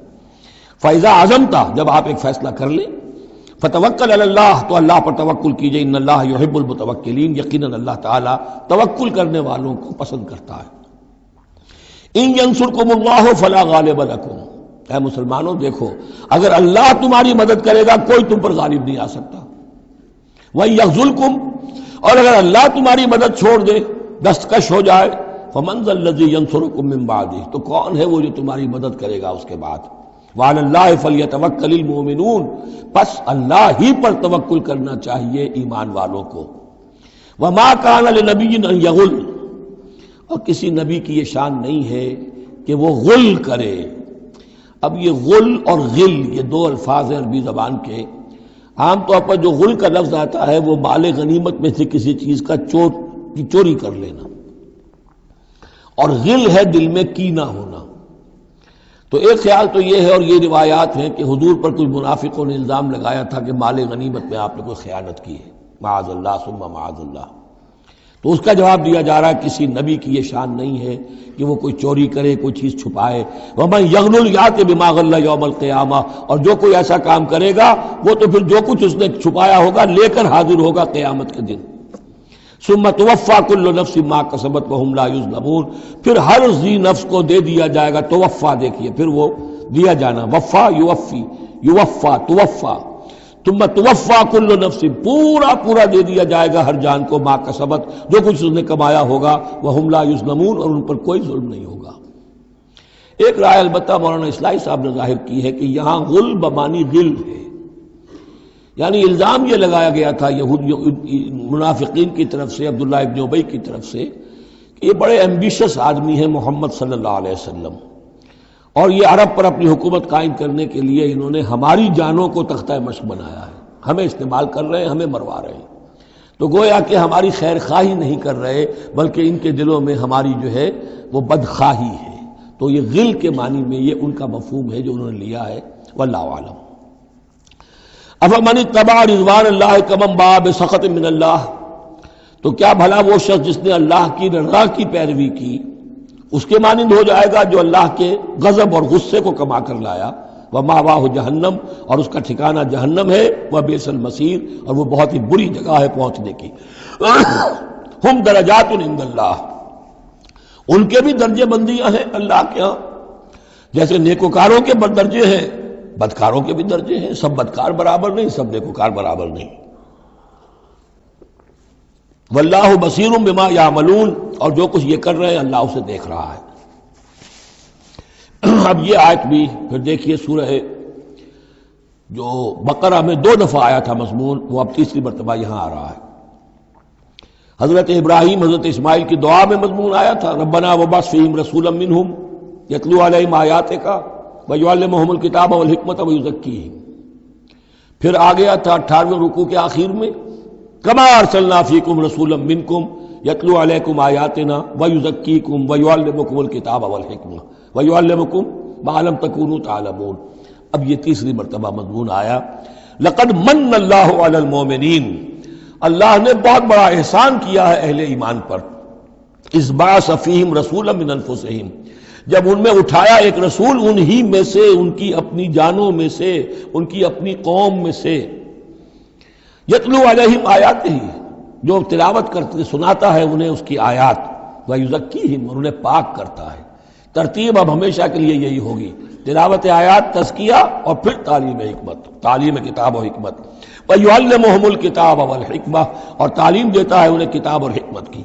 فَإِذَا عَزَمْتَ، جب آپ ایک فیصلہ کر لیں، فتوکل علی اللہ، تو اللہ پر توکل کیجئے، ان اللہ یحب المتوکلین، یقیناً اللہ تعالیٰ توکل کرنے والوں کو پسند کرتا ہے۔ ان ینصرکم اللہ فلا غالب لکم، اے مسلمانوں دیکھو، اگر اللہ تمہاری مدد کرے گا کوئی تم پر غالب نہیں آ سکتا۔ وَإِن یخذلکم، اور اگر اللہ تمہاری مدد چھوڑ دے، دستکش ہو جائے، فمن ذا الذی ینصرکم من بعدہ، تو کون ہے وہ جو تمہاری مدد کرے گا اس کے بعد۔ وعلی اللہ فلیتوکل المؤمنون، پس اللہ ہی پر توکل کرنا چاہیے ایمان والوں کو۔ وما کان لنبی ان یغل، اور کسی نبی کی یہ شان نہیں ہے کہ وہ غل کرے۔ اب یہ غل اور غل یہ دو الفاظ ہیں عربی زبان کے، عام طور پر جو غل کا لفظ آتا ہے وہ مال غنیمت میں سے کسی چیز کا چوری کر لینا، اور غل ہے دل میں کینہ ہونا۔ تو ایک خیال تو یہ ہے، اور یہ روایات ہیں کہ حضور پر کچھ منافقوں نے الزام لگایا تھا کہ مال غنیمت میں آپ نے کوئی خیانت کی ہے، معاذ اللہ ثم معاذ اللہ۔ تو اس کا جواب دیا جا رہا ہے کسی نبی کی یہ شان نہیں ہے کہ وہ کوئی چوری کرے، کوئی چیز چھپائے۔ وَمَن یغلل یأتِ بما غل یوم القیامہ، اور جو کوئی ایسا کام کرے گا وہ تو پھر جو کچھ اس نے چھپایا ہوگا لے کر حاضر ہوگا قیامت کے دن۔ ثم توفیٰ کل نفس ما کسبت وہم لا یظلمون، پھر ہر ذی نفس کو دے دیا جائے گا، توفیٰ دیکھیے پھر وہ دیا جانا، وفا یوفی، یوفا توفیٰ، ثم توفیٰ کل نفس، پورا دے دیا جائے گا ہر جان کو، ما کسبت، جو کچھ اس نے کمایا ہوگا، وہم لا یظلمون، اور ان پر کوئی ظلم نہیں ہوگا۔ ایک رائے البتہ مولانا اصلاحی صاحب نے ظاہر کی ہے کہ یہاں غل بمانی غل ہے، یعنی الزام یہ لگایا گیا تھا منافقین کی طرف سے، عبداللہ ابن ابی کی طرف سے، کہ یہ بڑے ایمبیشس آدمی ہیں محمد صلی اللہ علیہ وسلم، اور یہ عرب پر اپنی حکومت قائم کرنے کے لیے انہوں نے ہماری جانوں کو تختہ مشق بنایا ہے، ہمیں استعمال کر رہے ہیں، ہمیں مروا رہے ہیں۔ تو گویا کہ ہماری خیر خواہی نہیں کر رہے بلکہ ان کے دلوں میں ہماری جو ہے وہ بدخواہی ہے۔ تو یہ غل کے معنی میں یہ ان کا مفہوم ہے جو انہوں نے لیا ہے، واللہ اعلم۔ افمن اتبع رضوان اللہ کمن باء بسخط من اللہ، تو کیا بھلا وہ شخص جس نے اللہ کی رضا کی پیروی کی اس کے مانند ہو جائے گا جو اللہ کے غضب اور غصے کو کما کر لایا۔ ومأواہ جہنم، اور اس کا ٹھکانہ جہنم ہے، وبئس المصیر، اور وہ بہت ہی بری جگہ ہے پہنچنے کی۔ ہم درجات عند اللہ، ان کے بھی درجے بندیاں ہیں اللہ کے ہاں، جیسے نیکوکاروں کے درجے ہیں بدکاروں کے بھی درجے ہیں، سب بدکار برابر نہیں، سب نیکوکار برابر نہیں۔ واللہ بصیر بما یعملون، اور جو کچھ یہ کر رہے ہیں اللہ اسے دیکھ رہا ہے۔ اب یہ آیت بھی پھر دیکھیے، سورہ جو بقرہ میں 2 دفعہ آیا تھا مضمون، وہ اب تیسری مرتبہ یہاں آ رہا ہے۔ حضرت ابراہیم حضرت اسماعیل کی دعا میں مضمون آیا تھا، ربنا وبعث فیہم رسولا منہم یتلو علیہم آیاتک وَيُعَلِّمُهُمُ الْكِتَابَ وَالْحِکْمَةَ وَيُزَکِّیہم۔ پھر آ گیا تھا 18ویں رکوع کے آخر میں، کما ارسلنا فیکم رسولا منکم یتلو علیکم آیاتنا ویزکیکم ویعلمکم الکتاب والحکمہ ویعلمکم ما لم تکونوا تعلمون۔ اب یہ تیسری مرتبہ مضمون آیا، لقد من اللہ علی المؤمنین، اللہ نے بہت بڑا احسان کیا ہے اہل ایمان پر، اذ بعث فیہم رسولا من انفسہم، جب ان میں اٹھایا ایک رسول انہی میں سے، ان کی اپنی جانوں میں سے، ان کی اپنی قوم میں سے، یتلو علیہم آیاتہ، جو تلاوت کرتے سناتا ہے انہیں اس کی آیات، ویزکیہم، اور انہیں پاک کرتا ہے۔ ترتیب اب ہمیشہ کے لیے یہی ہوگی، تلاوت آیات، تزکیہ، اور پھر تعلیم حکمت، تعلیم کتاب و حکمت۔ ویعلمہم الکتاب والحکمہ، اور تعلیم دیتا ہے انہیں کتاب اور حکمت کی۔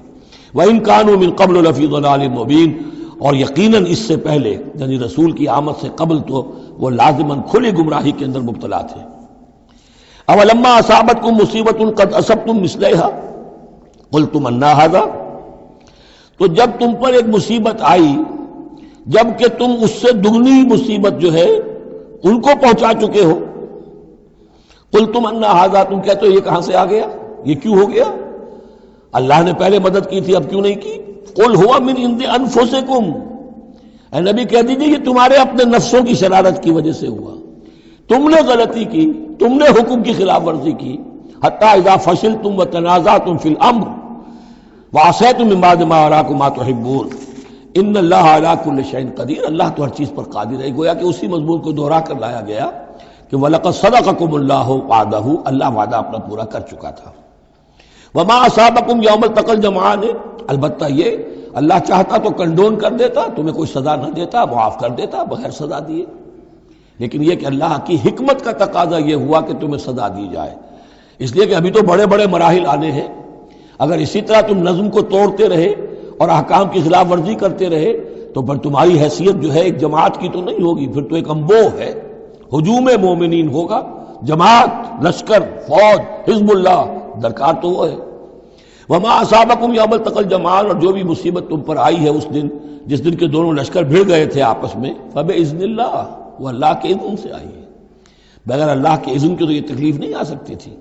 وَإِن كَانُوا مِن قَبْلُ لَفِي ضَلَالٍ مُبِينٍ، اور یقیناً اس سے پہلے یعنی رسول کی آمد سے قبل تو وہ لازماً کھلی گمراہی کے اندر مبتلا تھے۔ اولما اصابتکم مصیبۃ قد اصبتم مثلها قلتم انا ھذا، تو جب تم پر ایک مصیبت آئی جب کہ تم اس سے دگنی مصیبت جو ہے ان کو پہنچا چکے ہو، قلتم انا ھذا، تم کہتے ہو یہ کہاں سے آ گیا، یہ کیوں ہو گیا، اللہ نے پہلے مدد کی تھی اب کیوں نہیں کی۔ قل ہوا من عند انفسکم، اے نبی کہہ دیجیے یہ تمہارے اپنے نفسوں کی شرارت کی وجہ سے ہوا، تم نے غلطی کی، تم نے حکم کی خلاف ورزی کی۔ حتی اذا فشلتم وتنازعتم فی الامر وعصیتم من بعد ما اراکم ما تحبون ان اللہ علی کل شیء قدیر، اللہ تو ہر چیز پر قادر ہے۔ گویا کہ اسی مضمون کو دوہرا کر لایا گیا کہ وَلَقَدْ صَدَقَكُمُ اللَّهُ وَعْدَهُ، اللہ وعدہ اپنا پورا کر چکا تھا۔ وما اصابکم یوم التقى الجمعان، البتہ یہ اللہ چاہتا تو کنڈون کر دیتا، تمہیں کوئی سزا نہ دیتا، معاف کر دیتا بغیر سزا دیے، لیکن یہ کہ اللہ کی حکمت کا تقاضا یہ ہوا کہ تمہیں سزا دی جائے، اس لیے کہ ابھی تو بڑے بڑے مراحل آنے ہیں۔ اگر اسی طرح تم نظم کو توڑتے رہے اور احکام کی خلاف ورزی کرتے رہے تو پھر تمہاری حیثیت جو ہے ایک جماعت کی تو نہیں ہوگی، پھر تو ایک انبوہ ہے، ہجوم مومنین ہوگا، جماعت، لشکر، فوج، حزب اللہ درکار تو وہ ہے۔ وما اصابکم یوم التقى الجمعان، اور جو بھی مصیبت تم پر آئی ہے اس دن جس دن کے دونوں لشکر بھڑ گئے تھے آپس میں، فباذن اللہ، وہ اللہ کے اذن سے آئی ہے، بغیر اللہ کے اذن کے تو یہ تکلیف نہیں آ سکتی تھی۔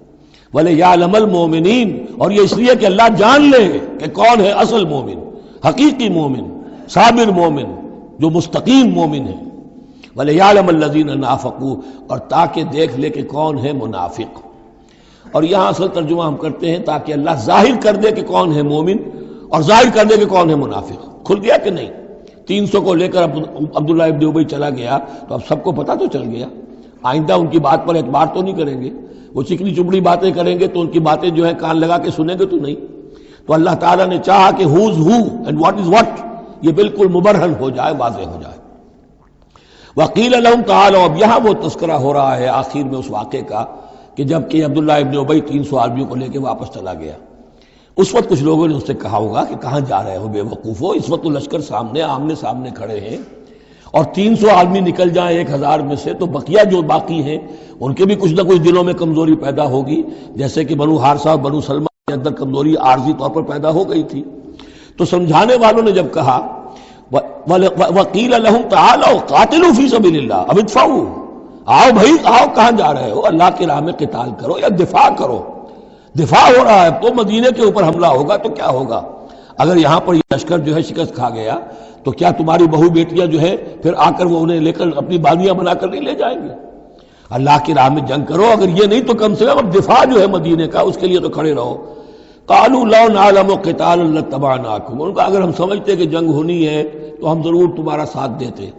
وَلِيَعْلَمَ الْمُؤْمِنِينَ، اور یہ اس لیے کہ اللہ جان لے کہ کون ہے اصل مومن، حقیقی مومن، صابر مومن، جو مستقیم مومن ہے۔ وَلِيَعْلَمَ الَّذِينَ نَافَقُوا، اور تاکہ دیکھ لے کہ کون ہے منافق۔ اور یہاں اصل ترجمہ ہم کرتے ہیں تاکہ اللہ ظاہر کر دے کہ کون ہے مومن اور ظاہر کر دے کہ کون ہے منافق۔ کھل گیا کہ نہیں؟ 300 کو لے کر عبداللہ ابن ابی چلا گیا تو اب سب کو پتہ تو چل گیا، آئندہ ان کی بات پر اعتبار تو نہیں کریں گے، وہ چکنی چپڑی باتیں کریں گے تو ان کی باتیں جو ہے کان لگا کے سنیں گے تو نہیں۔ تو اللہ تعالیٰ نے چاہا کہ who's who and what is what یہ بالکل مبرہن ہو جائے، واضح ہو جائے۔ وقیل لہم تعالوا، اب یہاں وہ تذکرہ ہو رہا ہے آخر میں اس واقعے کا کہ جب کہ عبداللہ ابن ابی 300 آدمیوں کو لے کے واپس چلا گیا، اس وقت کچھ لوگوں نے اس سے کہا ہوگا کہ کہاں جا رہے ہو بے وقوفو، اس وقت تو لشکر سامنے آمنے سامنے کھڑے ہیں اور 300 آدمی نکل جائیں 1000 میں سے تو بقیہ جو باقی ہیں ان کے بھی کچھ نہ کچھ دلوں میں کمزوری پیدا ہوگی، جیسے کہ بنو حارثہ اور بنو سلمہ کے اندر کمزوری عارضی طور پر پیدا ہو گئی تھی۔ تو سمجھانے والوں نے جب کہا وقیل لہم تعالوا قاتلوا فی سبیل اللہ اب ادفعوا، آؤ بھائی آؤ، کہاں جا رہے ہو، اللہ کی راہ میں قتال کرو یا دفاع کرو، دفاع ہو رہا ہے تو مدینے کے اوپر حملہ ہوگا تو کیا ہوگا، اگر یہاں پر یہ لشکر جو ہے شکست کھا گیا تو کیا تمہاری بہو بیٹیاں جو ہے پھر آ کر وہ انہیں لے کر اپنی باغیاں بنا کر نہیں لے جائیں گے، اللہ کی راہ میں جنگ کرو، اگر یہ نہیں تو کم سے کم اب دفاع جو ہے مدینے کا اس کے لیے تو کھڑے رہو۔ قالوا لو نعلم قتالا لاتبعناکم، ان کا اگر ہم سمجھتے کہ جنگ ہونی ہے تو ہم ضرور تمہارا ساتھ دیتے،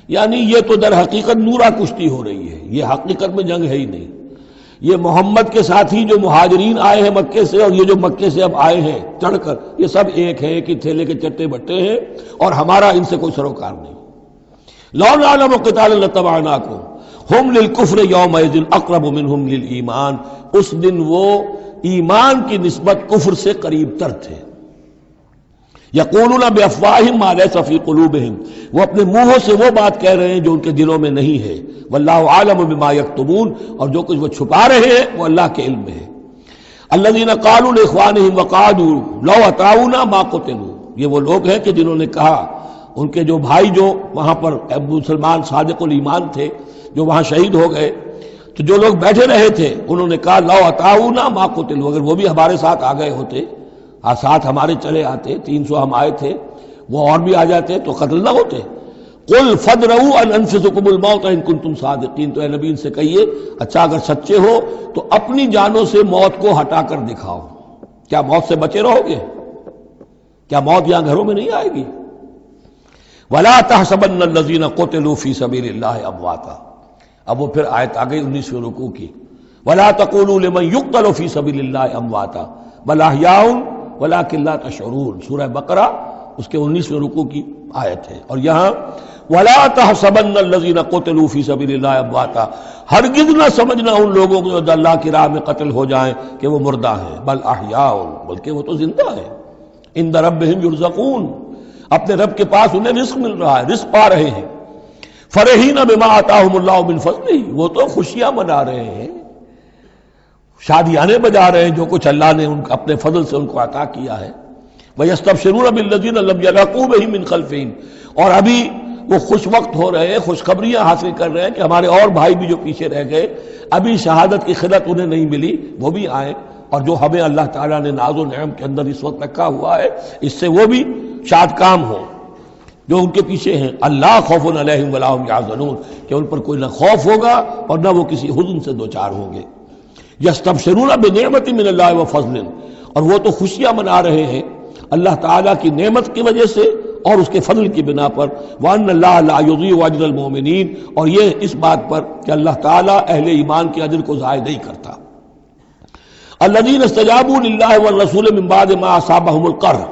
یعنی یہ تو در حقیقت نورا کشتی ہو رہی ہے، یہ حقیقت میں جنگ ہے ہی نہیں، یہ محمد کے ساتھ ہی جو مہاجرین آئے ہیں مکے سے اور یہ جو مکے سے اب آئے ہیں چڑھ کر، یہ سب ایک ہے کہ تھیلے کے چٹے بٹے ہیں اور ہمارا ان سے کوئی سروکار نہیں۔ لو نعلم قتالا لاتبعناکم ہم للکفر یومئذ اقرب منہم للایمان، اس دن وہ ایمان کی نسبت کفر سے قریب تر تھے۔ یقولون بافواہہم ما لیس فی قلوبہم، وہ اپنے منہوں سے وہ بات کہہ رہے ہیں جو ان کے دلوں میں نہیں ہے، واللہ عالم بما یکتمون، اور جو کچھ وہ چھپا رہے ہیں وہ اللہ کے علم میں ہے۔ الذین قالوا لاخوانہم وقعدوا لو اطاعونا ما قتلوا، یہ وہ لوگ ہیں کہ جنہوں نے کہا، ان کے جو بھائی جو وہاں پر ابو سلمان صادق الایمان تھے جو وہاں شہید ہو گئے، تو جو لوگ بیٹھے رہے تھے انہوں نے کہا لو اطاعونا ما قتلوا، اگر وہ بھی ہمارے ساتھ آ گئے ہوتے، ساتھ ہمارے چلے آتے، 300 ہم آئے تھے، وہ اور بھی آ جاتے تو قتل نہ ہوتے۔ قل فادرؤوا عن انفسکم الموت ان کنتم صادقین، تو اے نبی ان سے کہیے اچھا اگر سچے ہو تو اپنی جانوں سے موت کو ہٹا کر دکھاؤ، کیا موت سے بچے رہو گے؟ کیا موت یہاں گھروں میں نہیں آئے گی؟ ولا تحسبن الذین قتلوا فی سبیل اللہ امواتا، اب وہ پھر آیت آ گئی 19ویں رکوع کی، ولا تقولوا لمن يقتل فی سبیل اللہ امواتا بل احیاء ولکن لا تشعرون، سورہ بقرہ اس کے 19ویں رکوع کی آیت ہے۔ اور یہاں ولا تحسبن الذین قتلوا فی سبیل اللہ امواتا، ہرگز نہ سمجھنا ان لوگوں کو جو اللہ کی راہ میں قتل ہو جائیں کہ وہ مردہ ہیں، بل احیاء، بلکہ وہ تو زندہ ہیں، عند ربہم یرزقون، اپنے رب کے پاس انہیں رزق مل رہا ہے، رزق پا رہے ہیں۔ فرحین بما آتاہم اللہ من فضلہ، وہ تو خوشیاں منا رہے ہیں، شادیانے بجا رہے ہیں جو کچھ اللہ نے اپنے فضل سے ان کو عطا کیا ہے۔ وَيَسْتَبْشِرُونَ بِالَّذِينَ لَمْ يَلْحَقُوا بِهِم مِّن خَلْفِهِمْ، اور ابھی وہ خوش وقت ہو رہے ہیں، خوشخبریاں حاصل کر رہے ہیں کہ ہمارے اور بھائی بھی جو پیچھے رہ گئے، ابھی شہادت کی خلت انہیں نہیں ملی، وہ بھی آئیں، اور جو ہمیں اللہ تعالیٰ نے ناز و نعم کے اندر اس وقت رکھا ہوا ہے اس سے وہ بھی شاد کام ہوں جو ان کے پیچھے ہیں۔ اللہ خوف علیہم ولا هم یحزنون، کہ ان پر کوئی نہ خوف ہوگا اور نہ وہ کسی حزن سے دوچار ہوں گے۔ یستبشرون بنعمت من اللہ وفضل، اور وہ تو خوشیاں منا رہے ہیں اللہ تعالیٰ کی نعمت کی وجہ سے اور اس کے فضل کی بنا پر، وَأَنَّ اللَّهَ لَا يُضِيعُ أَجْرَ الْمُؤْمِنِينَ، اور یہ اس بات پر کہ اللہ تعالیٰ اہل ایمان کے اجر کو ضائع نہیں کرتا۔ الَّذِينَ اسْتَجَابُوا لِلَّهِ وَالرَّسُولِ مِن بَعْدِ مَا أَصَابَهُمُ الْقَرْحُ۔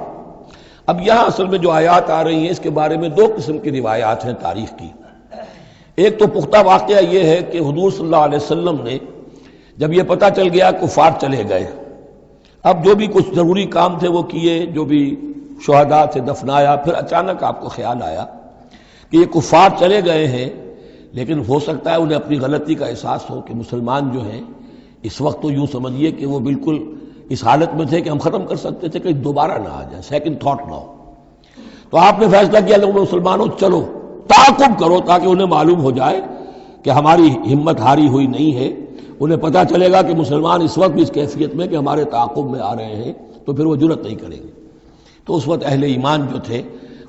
اب یہاں اصل میں جو آیات آ رہی ہیں اس کے بارے میں دو قسم کی روایات ہیں تاریخ کی۔ ایک تو پختہ واقعہ یہ ہے کہ حضور صلی اللہ علیہ وسلم نے جب یہ پتہ چل گیا کفار چلے گئے، اب جو بھی کچھ ضروری کام تھے وہ کیے، جو بھی شہداء تھے دفنایا، پھر اچانک آپ کو خیال آیا کہ یہ کفار چلے گئے ہیں، لیکن ہو سکتا ہے انہیں اپنی غلطی کا احساس ہو کہ مسلمان جو ہیں اس وقت تو یوں سمجھیے کہ وہ بالکل اس حالت میں تھے کہ ہم ختم کر سکتے تھے کہ دوبارہ نہ آ جائے، سیکنڈ تھاٹ نہ ہو۔ تو آپ نے فیصلہ کیا لوگوں مسلمانوں چلو تعاقب کرو تاکہ انہیں معلوم ہو جائے کہ ہماری ہمت ہاری ہوئی نہیں ہے، انہیں پتہ چلے گا کہ مسلمان اس وقت بھی اس کیفیت میں کہ ہمارے تعاقب میں آ رہے ہیں، تو پھر وہ جرأت نہیں کریں گے۔ تو اس وقت اہل ایمان جو تھے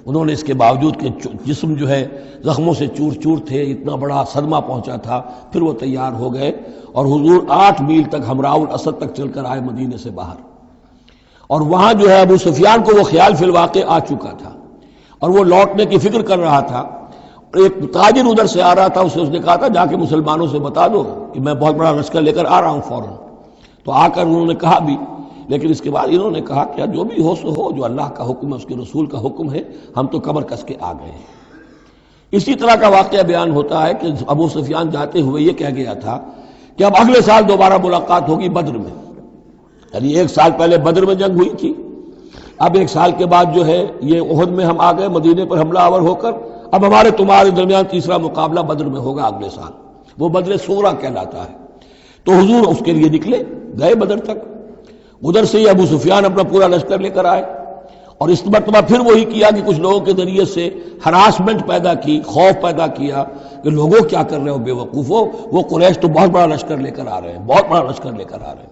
انہوں نے اس کے باوجود کہ جسم جو ہے زخموں سے چور چور تھے، اتنا بڑا صدمہ پہنچا تھا، پھر وہ تیار ہو گئے اور حضور 8 میل تک ہمراہ الاسد تک چل کر آئے مدینے سے باہر، اور وہاں جو ہے ابو سفیان کو وہ خیال فی الواقع آ چکا تھا اور وہ لوٹنے کی فکر کر رہا تھا۔ ایک تاجر ادھر سے آ رہا تھا، اس نے کہا تھا جا کے مسلمانوں سے بتا دو کہ میں بہت بڑا لشکر لے کر آ رہا ہوں فوراً۔ تو آ کر انہوں نے کہا بھی، لیکن اس کے بعد انہوں نے کہا کہ جو بھی ہو سو ہو، جو اللہ کا حکم ہے اس کے رسول کا حکم ہے، ہم تو کمر کس کے آ گئے ہیں۔ اسی طرح کا واقعہ بیان ہوتا ہے کہ ابو سفیان جاتے ہوئے یہ کہہ گیا تھا کہ اب اگلے سال دوبارہ ملاقات ہوگی بدر میں، یعنی 1 سال پہلے بدر میں جنگ ہوئی تھی، اب 1 سال کے بعد جو ہے یہ احد میں ہم آ گئے مدینے پر حملہ آور ہو کر، اب ہمارے تمہارے درمیان تیسرا مقابلہ بدر میں ہوگا اگلے سال، وہ بدر صغریٰ کہلاتا ہے۔ تو حضور اس کے لیے نکلے، گئے بدر تک، ادھر سے ہی ابو سفیان اپنا پورا لشکر لے کر آئے، اور اس مرتبہ پھر وہی کیا کہ کچھ لوگوں کے ذریعے سے ہراسمنٹ پیدا کی، خوف پیدا کیا کہ لوگوں کیا کر رہے ہو بے وقوفو، وہ قریش تو بہت بڑا لشکر لے کر آ رہے ہیں، بہت بڑا لشکر لے کر آ رہے ہیں۔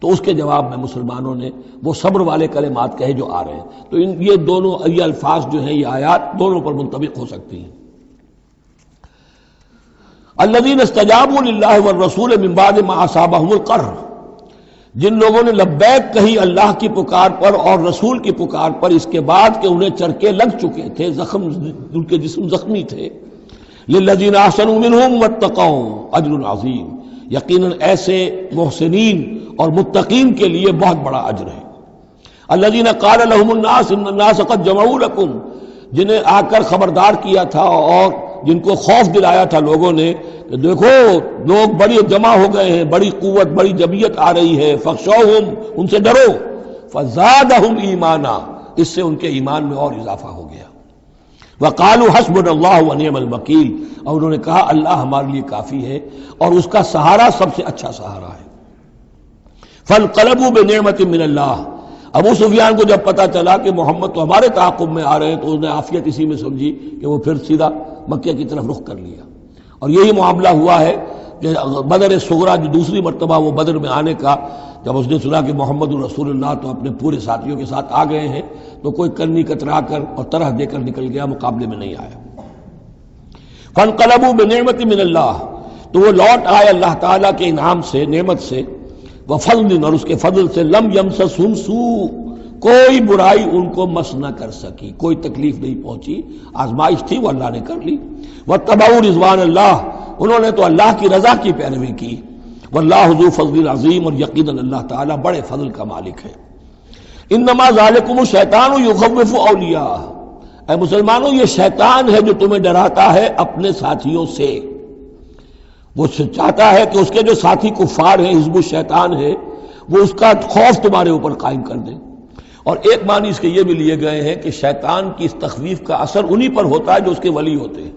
تو اس کے جواب میں مسلمانوں نے وہ صبر والے کلمات کہے جو آ رہے ہیں۔ تو یہ دونوں یہ الفاظ جو ہیں، یہ آیات دونوں پر منطبق ہو سکتی ہیں۔ الذین استجابوا للہ والرسول من بعد ما اصابہم القرح، جن لوگوں نے لبیک کہی اللہ کی پکار پر اور رسول کی پکار پر اس کے بعد کہ انہیں چرکے لگ چکے تھے، زخم ان کے جسم زخمی تھے۔ للذین احسنوا منہم واتقوا اجر عظیم، یقیناً ایسے محسنین اور متقین کے لیے بہت بڑا اجر ہے۔ الذین قال لهم الناس ان الناس قد جمعوا لكم، جنہیں آ کر خبردار کیا تھا اور جن کو خوف دلایا تھا لوگوں نے کہ دیکھو لوگ بڑی جمع ہو گئے ہیں، بڑی قوت بڑی جمعیت آ رہی ہے، فخشوہم، ان سے ڈرو، فزادہم ایمانا، اس سے ان کے ایمان میں اور اضافہ ہو گیا۔ وقالوا حسبنا اللہ ونعم الوکیل، اور انہوں نے کہا اللہ ہمارے لیے کافی ہے اور اس کا سہارا سب سے اچھا سہارا ہے۔ فانقلبوا بنعمت من اللہ، ابو سفیان کو جب پتا چلا کہ محمد تو ہمارے تعاقب میں آ رہے ہیں تو انہوں نے عافیت اسی میں سمجھی کہ وہ پھر سیدھا مکہ کی طرف رخ کر لیا، اور یہی معاملہ ہوا ہے کہ بدر صغریٰ جو دوسری مرتبہ وہ بدر میں آنے کا، جب اس نے سنا کہ محمد الرسول اللہ تو اپنے پورے ساتھیوں کے ساتھ آ گئے ہیں، تو کوئی کنی کترا کر اور طرح دے کر نکل گیا، مقابلے میں نہیں آیا۔ فانقلبوا بنعمت من اللہ، تو وہ لوٹ آئے اللہ تعالیٰ کے انعام سے، نعمت سے، وفضل، اور اس کے فضل سے، لم یمسسہم سوء، کوئی برائی ان کو مس نہ کر سکی، کوئی تکلیف نہیں پہنچی، آزمائش تھی وہ اللہ نے کر لی۔ واتبعوا رضوان اللہ، انہوں نے تو اللہ کی رضا کی پیروی کی۔ واللہ ذو فضل عظیم، اور یقیناً اللہ تعالیٰ بڑے فضل کا مالک ہے۔ انما ذالکم الشیطان یخوف اولیاءہ، اے مسلمانوں یہ شیطان ہے جو تمہیں ڈراتا ہے اپنے ساتھیوں سے، وہ چاہتا ہے کہ اس کے جو ساتھی کفار ہیں، حزب الشیطان ہے، وہ اس کا خوف تمہارے اوپر قائم کر دیں۔ اور ایک معنی اس کے یہ بھی لیے گئے ہیں کہ شیطان کی اس تخویف کا اثر انہی پر ہوتا ہے جو اس کے ولی ہوتے ہیں.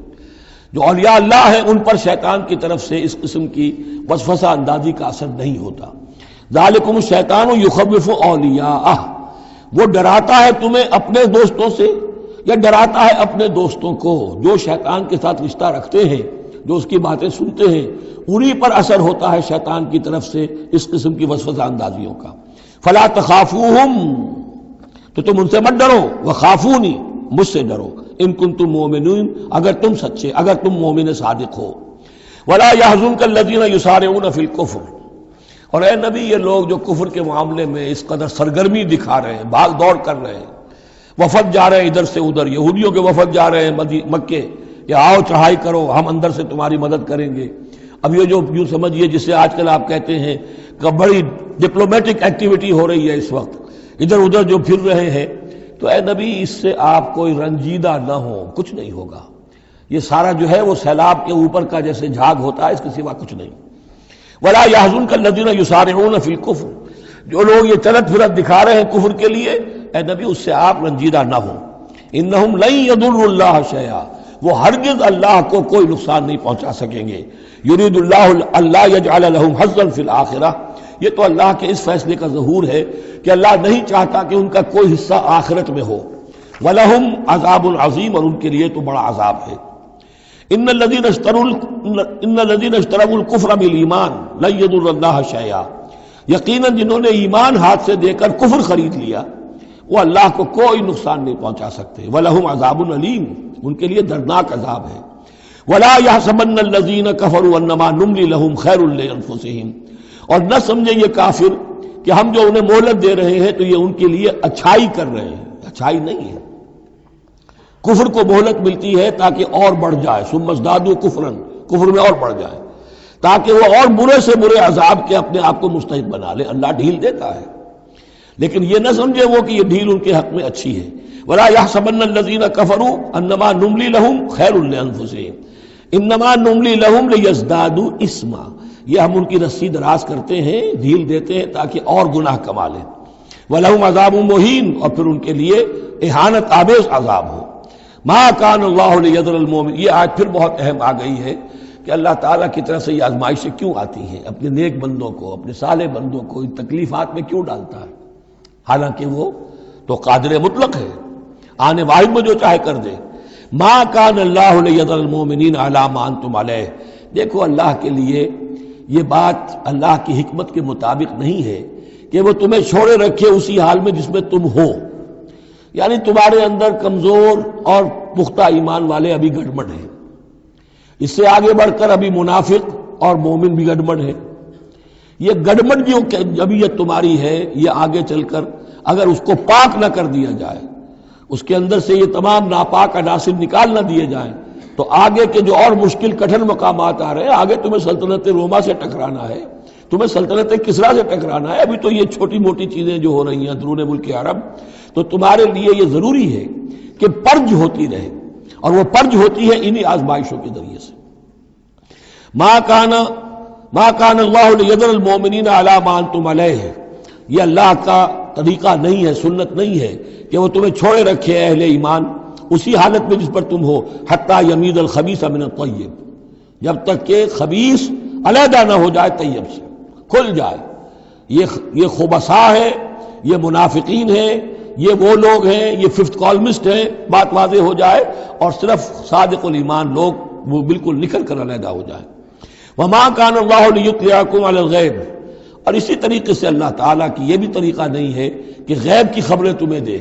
جو اولیاء اللہ ہیں ان پر شیطان کی طرف سے اس قسم کی وسوسہ اندازی کا اثر نہیں ہوتا. ذالکم الشیطان یخوف اولیاءہ، وہ ڈراتا ہے تمہیں اپنے دوستوں سے یا ڈراتا ہے اپنے دوستوں کو. جو شیطان کے ساتھ رشتہ رکھتے ہیں، جو اس کی باتیں سنتے ہیں، انہی پر اثر ہوتا ہے شیطان کی طرف سے اس قسم کی وسوسہ اندازیوں کا. فلا تخافوہم، تو تم ان سے مت ڈرو، وخافونی، مجھ سے ڈرو، ان کنتم مؤمنین، اگر تم سچے، اگر تم مومن صادق ہو. ولا يحزنك الذين يسارعون في الكفر، اور اے نبی یہ لوگ جو کفر کے معاملے میں اس قدر سرگرمی دکھا رہے ہیں، بھاگ دوڑ کر رہے ہیں، وفد جا رہے ہیں ادھر سے ادھر، یہودیوں کے وفد جا رہے ہیں مکے کہ آؤ چڑھائی کرو، ہم اندر سے تمہاری مدد کریں گے. اب یہ جو یوں سمجھیے جسے آج کل آپ کہتے ہیں کہ بڑی ڈپلومیٹک ایکٹیویٹی ہو رہی ہے اس وقت، ادھر ادھر جو پھر رہے ہیں، تو اے نبی اس سے آپ کوئی رنجیدہ نہ ہو، کچھ نہیں ہوگا. یہ سارا جو ہے وہ سیلاب کے اوپر کا جیسے جھاگ ہوتا ہے، اس کے سوا کچھ نہیں. ولا يحزنك الذين يسارعون في الكفر، جو لوگ یہ چلت پھرت دکھا رہے ہیں کفر کے لیے، اے نبی اس سے آپ رنجیدہ نہ ہو. انہم لن يضروا الله شيئا، وہ ہرگز اللہ کو کوئی نقصان نہیں پہنچا سکیں گے. یرید اللہ اللہ یجعل لهم حظا فی الآخرہ، یہ تو اللہ کے اس فیصلے کا ظہور ہے کہ اللہ نہیں چاہتا کہ ان کا کوئی حصہ آخرت میں ہو. وَلَهُمْ عَذَابٌ عَظِيمٌ، اور ان کے لیے تو بڑا عذاب ہے. ان الذين اشتروا الكفر بالایمان لن يضروا الله شيئا، یقیناً جنہوں نے ایمان ہاتھ سے دے کر کفر خرید لیا وہ اللہ کو کوئی نقصان نہیں پہنچا سکتے. وَلَهُمْ عَذَابٌ أَلِيمٌ، ان کے لیے دردناک عذاب ہے. وَلَا يَحْسَبَنَّ الَّذِينَ كَفَرُوا أَنَّمَا نُمْلِي لَهُمْ خَيْرٌ لِأَنفُسِهِمْ، اور نہ سمجھے یہ کافر کہ ہم جو انہیں مہلت دے رہے ہیں تو یہ ان کے لیے اچھائی کر رہے ہیں. اچھائی نہیں ہے. کفر کو مہلت ملتی ہے تاکہ اور بڑھ جائے، ثم ازدادوا کفرا، کفر میں اور بڑھ جائے، تاکہ وہ اور برے سے برے عذاب کے اپنے آپ کو مستحق بنا لے. اللہ ڈھیل دیتا ہے، لیکن یہ نہ سمجھے وہ کہ یہ ڈھیل ان کے حق میں اچھی ہے. ولا يحسبن الذين كفروا انما نملي لهم خير لانفسهم انما نملي لهم ليزدادوا اثما، یہ ہم ان کی رسی دراز کرتے ہیں، ڈھیل دیتے ہیں تاکہ اور گناہ کما لیں. ولہم عذاب مہین، اور پھر ان کے لیے اہانت آمیز عذاب ہو. ما کان اللہ لیذر المؤمن، یہ آج پھر بہت اہم آ گئی ہے کہ اللہ تعالیٰ کی طرف سے یہ آزمائشیں کیوں آتی ہیں، اپنے نیک بندوں کو، اپنے صالح بندوں کو ان تکلیفات میں کیوں ڈالتا ہے، حالانکہ وہ تو قادر مطلق ہے، آنے واحد میں جو چاہے کر دے. ما کان اللہ لیذر المؤمنین علی ما انتم علیہ، دیکھو اللہ کے لیے یہ بات اللہ کی حکمت کے مطابق نہیں ہے کہ وہ تمہیں چھوڑے رکھے اسی حال میں جس میں تم ہو. یعنی تمہارے اندر کمزور اور پختہ ایمان والے ابھی گڑبڑ ہیں، اس سے آگے بڑھ کر ابھی منافق اور مومن بھی گڑبڑ ہے. یہ گڑبڑ جو جبیت تمہاری ہے، یہ آگے چل کر اگر اس کو پاک نہ کر دیا جائے، اس کے اندر سے یہ تمام ناپاک عناصر نکال نہ دیے جائیں، تو آگے کے جو اور مشکل کٹھن مقامات آ رہے ہیں، آگے تمہیں سلطنت روما سے ٹکرانا ہے، تمہیں سلطنت کسریٰ سے ٹکرانا ہے. ابھی تو یہ چھوٹی موٹی چیزیں جو ہو رہی ہیں درون ملک عرب، تو تمہارے لیے یہ ضروری ہے کہ پرج ہوتی رہے، اور وہ پرج ہوتی ہے انہی آزمائشوں کے ذریعے سے. ما کان اللہ لیذر المؤمنین علی ما انتم علیہ، یہ اللہ کا طریقہ نہیں ہے، سنت نہیں ہے کہ وہ تمہیں چھوڑے رکھے اہل ایمان اسی حالت میں جس پر تم ہو، حتی یمیز الخبیث من الطیب، جب تک کہ خبیث علیحدہ نہ ہو جائے طیب سے، کھل جائے. یہ خبثاء ہے، یہ منافقین ہیں، یہ وہ لوگ ہیں، یہ ففتھ کالمسٹ ہیں، بات واضح ہو جائے، اور صرف صادق الایمان لوگ وہ بالکل نکل کر علیحدہ ہو جائے. وما کان اللہ لیطلعکم علی الغیب، اور اسی طریقے سے اللہ تعالیٰ کی یہ بھی طریقہ نہیں ہے کہ غیب کی خبریں تمہیں دے.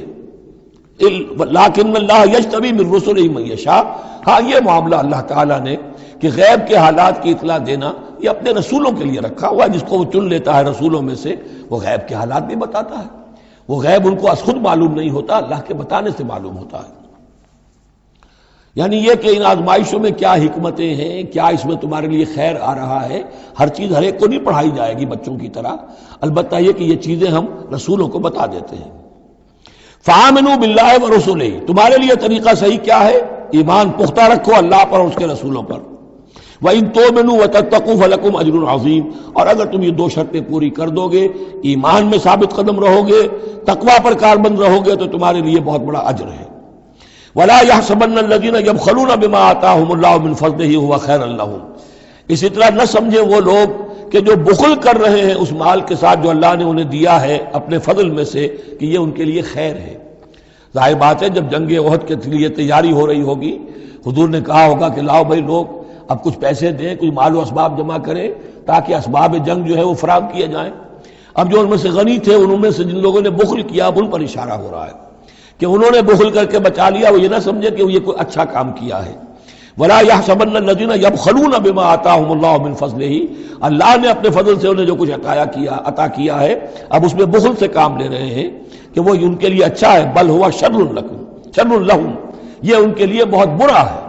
لیکن اللہ یجتبی من رسلہ من یشاء، ہاں یہ معاملہ اللہ تعالیٰ نے کہ غیب کے حالات کی اطلاع دینا یہ اپنے رسولوں کے لیے رکھا ہوا ہے. جس کو وہ چن لیتا ہے رسولوں میں سے، وہ غیب کے حالات بھی بتاتا ہے. وہ غیب ان کو از خود معلوم نہیں ہوتا، اللہ کے بتانے سے معلوم ہوتا ہے. یعنی یہ کہ ان آزمائشوں میں کیا حکمتیں ہیں، کیا اس میں تمہارے لیے خیر آ رہا ہے، ہر چیز ہر ایک کو نہیں پڑھائی جائے گی بچوں کی طرح، البتہ یہ کہ یہ چیزیں ہم رسولوں کو بتا دیتے ہیں. فآمنوا باللہ ورسلہ، تمہارے لیے طریقہ صحیح کیا ہے؟ ایمان پختہ رکھو اللہ پر اور اس کے رسولوں پر. وَإِن تُؤْمِنُوا وَتَتَّقُوا فَلَكُمْ أَجْرٌ عَظِيمٌ، اور اگر تم یہ دو شرطیں پوری کر دو گے، ایمان میں ثابت قدم رہو گے، تقوی پر کاربند رہو گے، تو تمہارے لیے بہت بڑا اجر ہے۔ وَلَا يَحْسَبَنَّ الَّذِينَ يَبْخَلُونَ بِمَا آتَاهُمُ اللَّهُ مِنْ فَضْلِهِ هُوَ خَيْرًا لَّهُمْ، اسی طرح نہ سمجھیں وہ لوگ کہ جو بخل کر رہے ہیں اس مال کے ساتھ جو اللہ نے انہیں دیا ہے اپنے فضل میں سے، کہ یہ ان کے لیے خیر ہے۔ ظاہر بات ہے جب جنگ احد کے لیے تیاری ہو رہی ہوگی، حضور نے کہا ہوگا کہ لاؤ بھائی لوگ اب کچھ پیسے دیں، کچھ مال و اسباب جمع کریں تاکہ اسباب جنگ جو ہے وہ فراہم کیے جائیں۔ اب جو ان میں سے غنی تھے، انہوں میں سے جن لوگوں نے بخل کیا، اب ان پر اشارہ ہو رہا ہے کہ انہوں نے بخل کر کے بچا لیا، وہ یہ نہ سمجھے کہ یہ کوئی اچھا کام کیا ہے۔ وَلَا يَحْسَبَنَّ الَّذِينَ يَبْخَلُونَ بِمَا آتَاهُمُ اللَّهُ مِنْ فَضْلِهِ، اللہ نے اپنے فضل سے انہیں جو کچھ عطا کیا ہے، اب اس میں بخل سے کام لے رہے ہیں کہ وہ ان کے لیے اچھا ہے، بل ہوا شر لہم، یہ ان کے لیے بہت برا ہے۔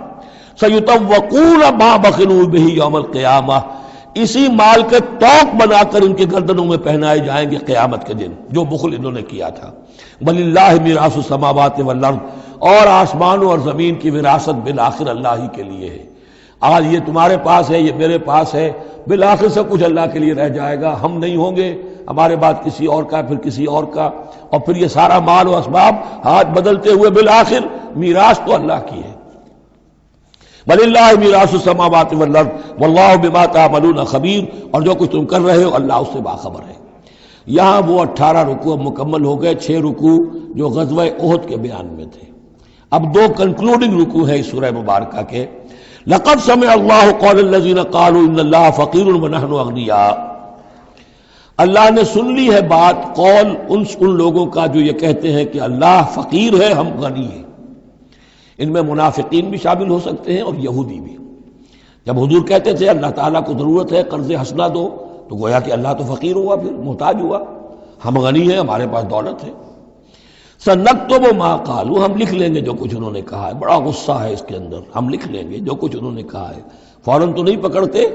سَيُطَوَّقُونَ مَا بَخِلُوا بِهِ يَوْمَ الْقِيَامَةِ، اسی مال کے توق بنا کر ان کے گردنوں میں پہنائے جائیں گے قیامت کے دن، جو بخل انہوں نے کیا تھا۔ وَلِلَّهِ مِيرَاثُ السَّمَاوَاتِ وَالْأَرْضِ، اور آسمانوں اور زمین کی وراثت بالآخر اللہ ہی کے لیے ہے۔ آج یہ تمہارے پاس ہے، یہ میرے پاس ہے، بالآخر سب کچھ اللہ کے لیے رہ جائے گا، ہم نہیں ہوں گے، ہمارے بعد کسی اور کا، پھر کسی اور کا، اور پھر یہ سارا مال و اسباب ہاتھ بدلتے ہوئے بالآخر میراث تو اللہ کی ہے۔ وَلِلَّهِ مِيرَاثُ السَّمَاوَاتِ وَالْأَرْضِ وَاللَّهُ بِمَا تَعْمَلُونَ خَبِيرٌ، اور جو کچھ تم کر رہے ہو اللہ اس سے باخبر ہے۔ یہاں وہ 18 رکوع مکمل ہو گئے، 6 رکوع جو غزوہ احد کے بیان میں تھے۔ اب 2 کنکلوڈنگ رکوع ہے اس سورہ مبارکہ کے۔ لَقَدْ سَمِعَ اللَّهُ قَوْلَ الَّذِينَ قَالُوا إِنَّ اللَّهَ فَقِيرٌ وَنَحْنُ أَغْنِيَاءُ، اللہ نے سن لی ہے بات، قول ان لوگوں کا جو یہ کہتے ہیں کہ اللہ فقیر ہے، ہم غنی ہیں۔ ان میں منافقین بھی شامل ہو سکتے ہیں اور یہودی بھی۔ جب حضور کہتے تھے اللہ تعالیٰ کو ضرورت ہے قرض حسنہ دو، تو گویا کہ اللہ تو فقیر ہوا، پھر محتاج ہوا، ہم غنی ہیں، ہمارے پاس دولت ہے۔ سَنَكْتُبُ مَا قَالُوا، ہم لکھ لیں گے جو کچھ انہوں نے کہا ہے۔ بڑا غصہ ہے اس کے اندر، ہم لکھ لیں گے جو کچھ انہوں نے کہا ہے۔ فوراً تو نہیں پکڑتے،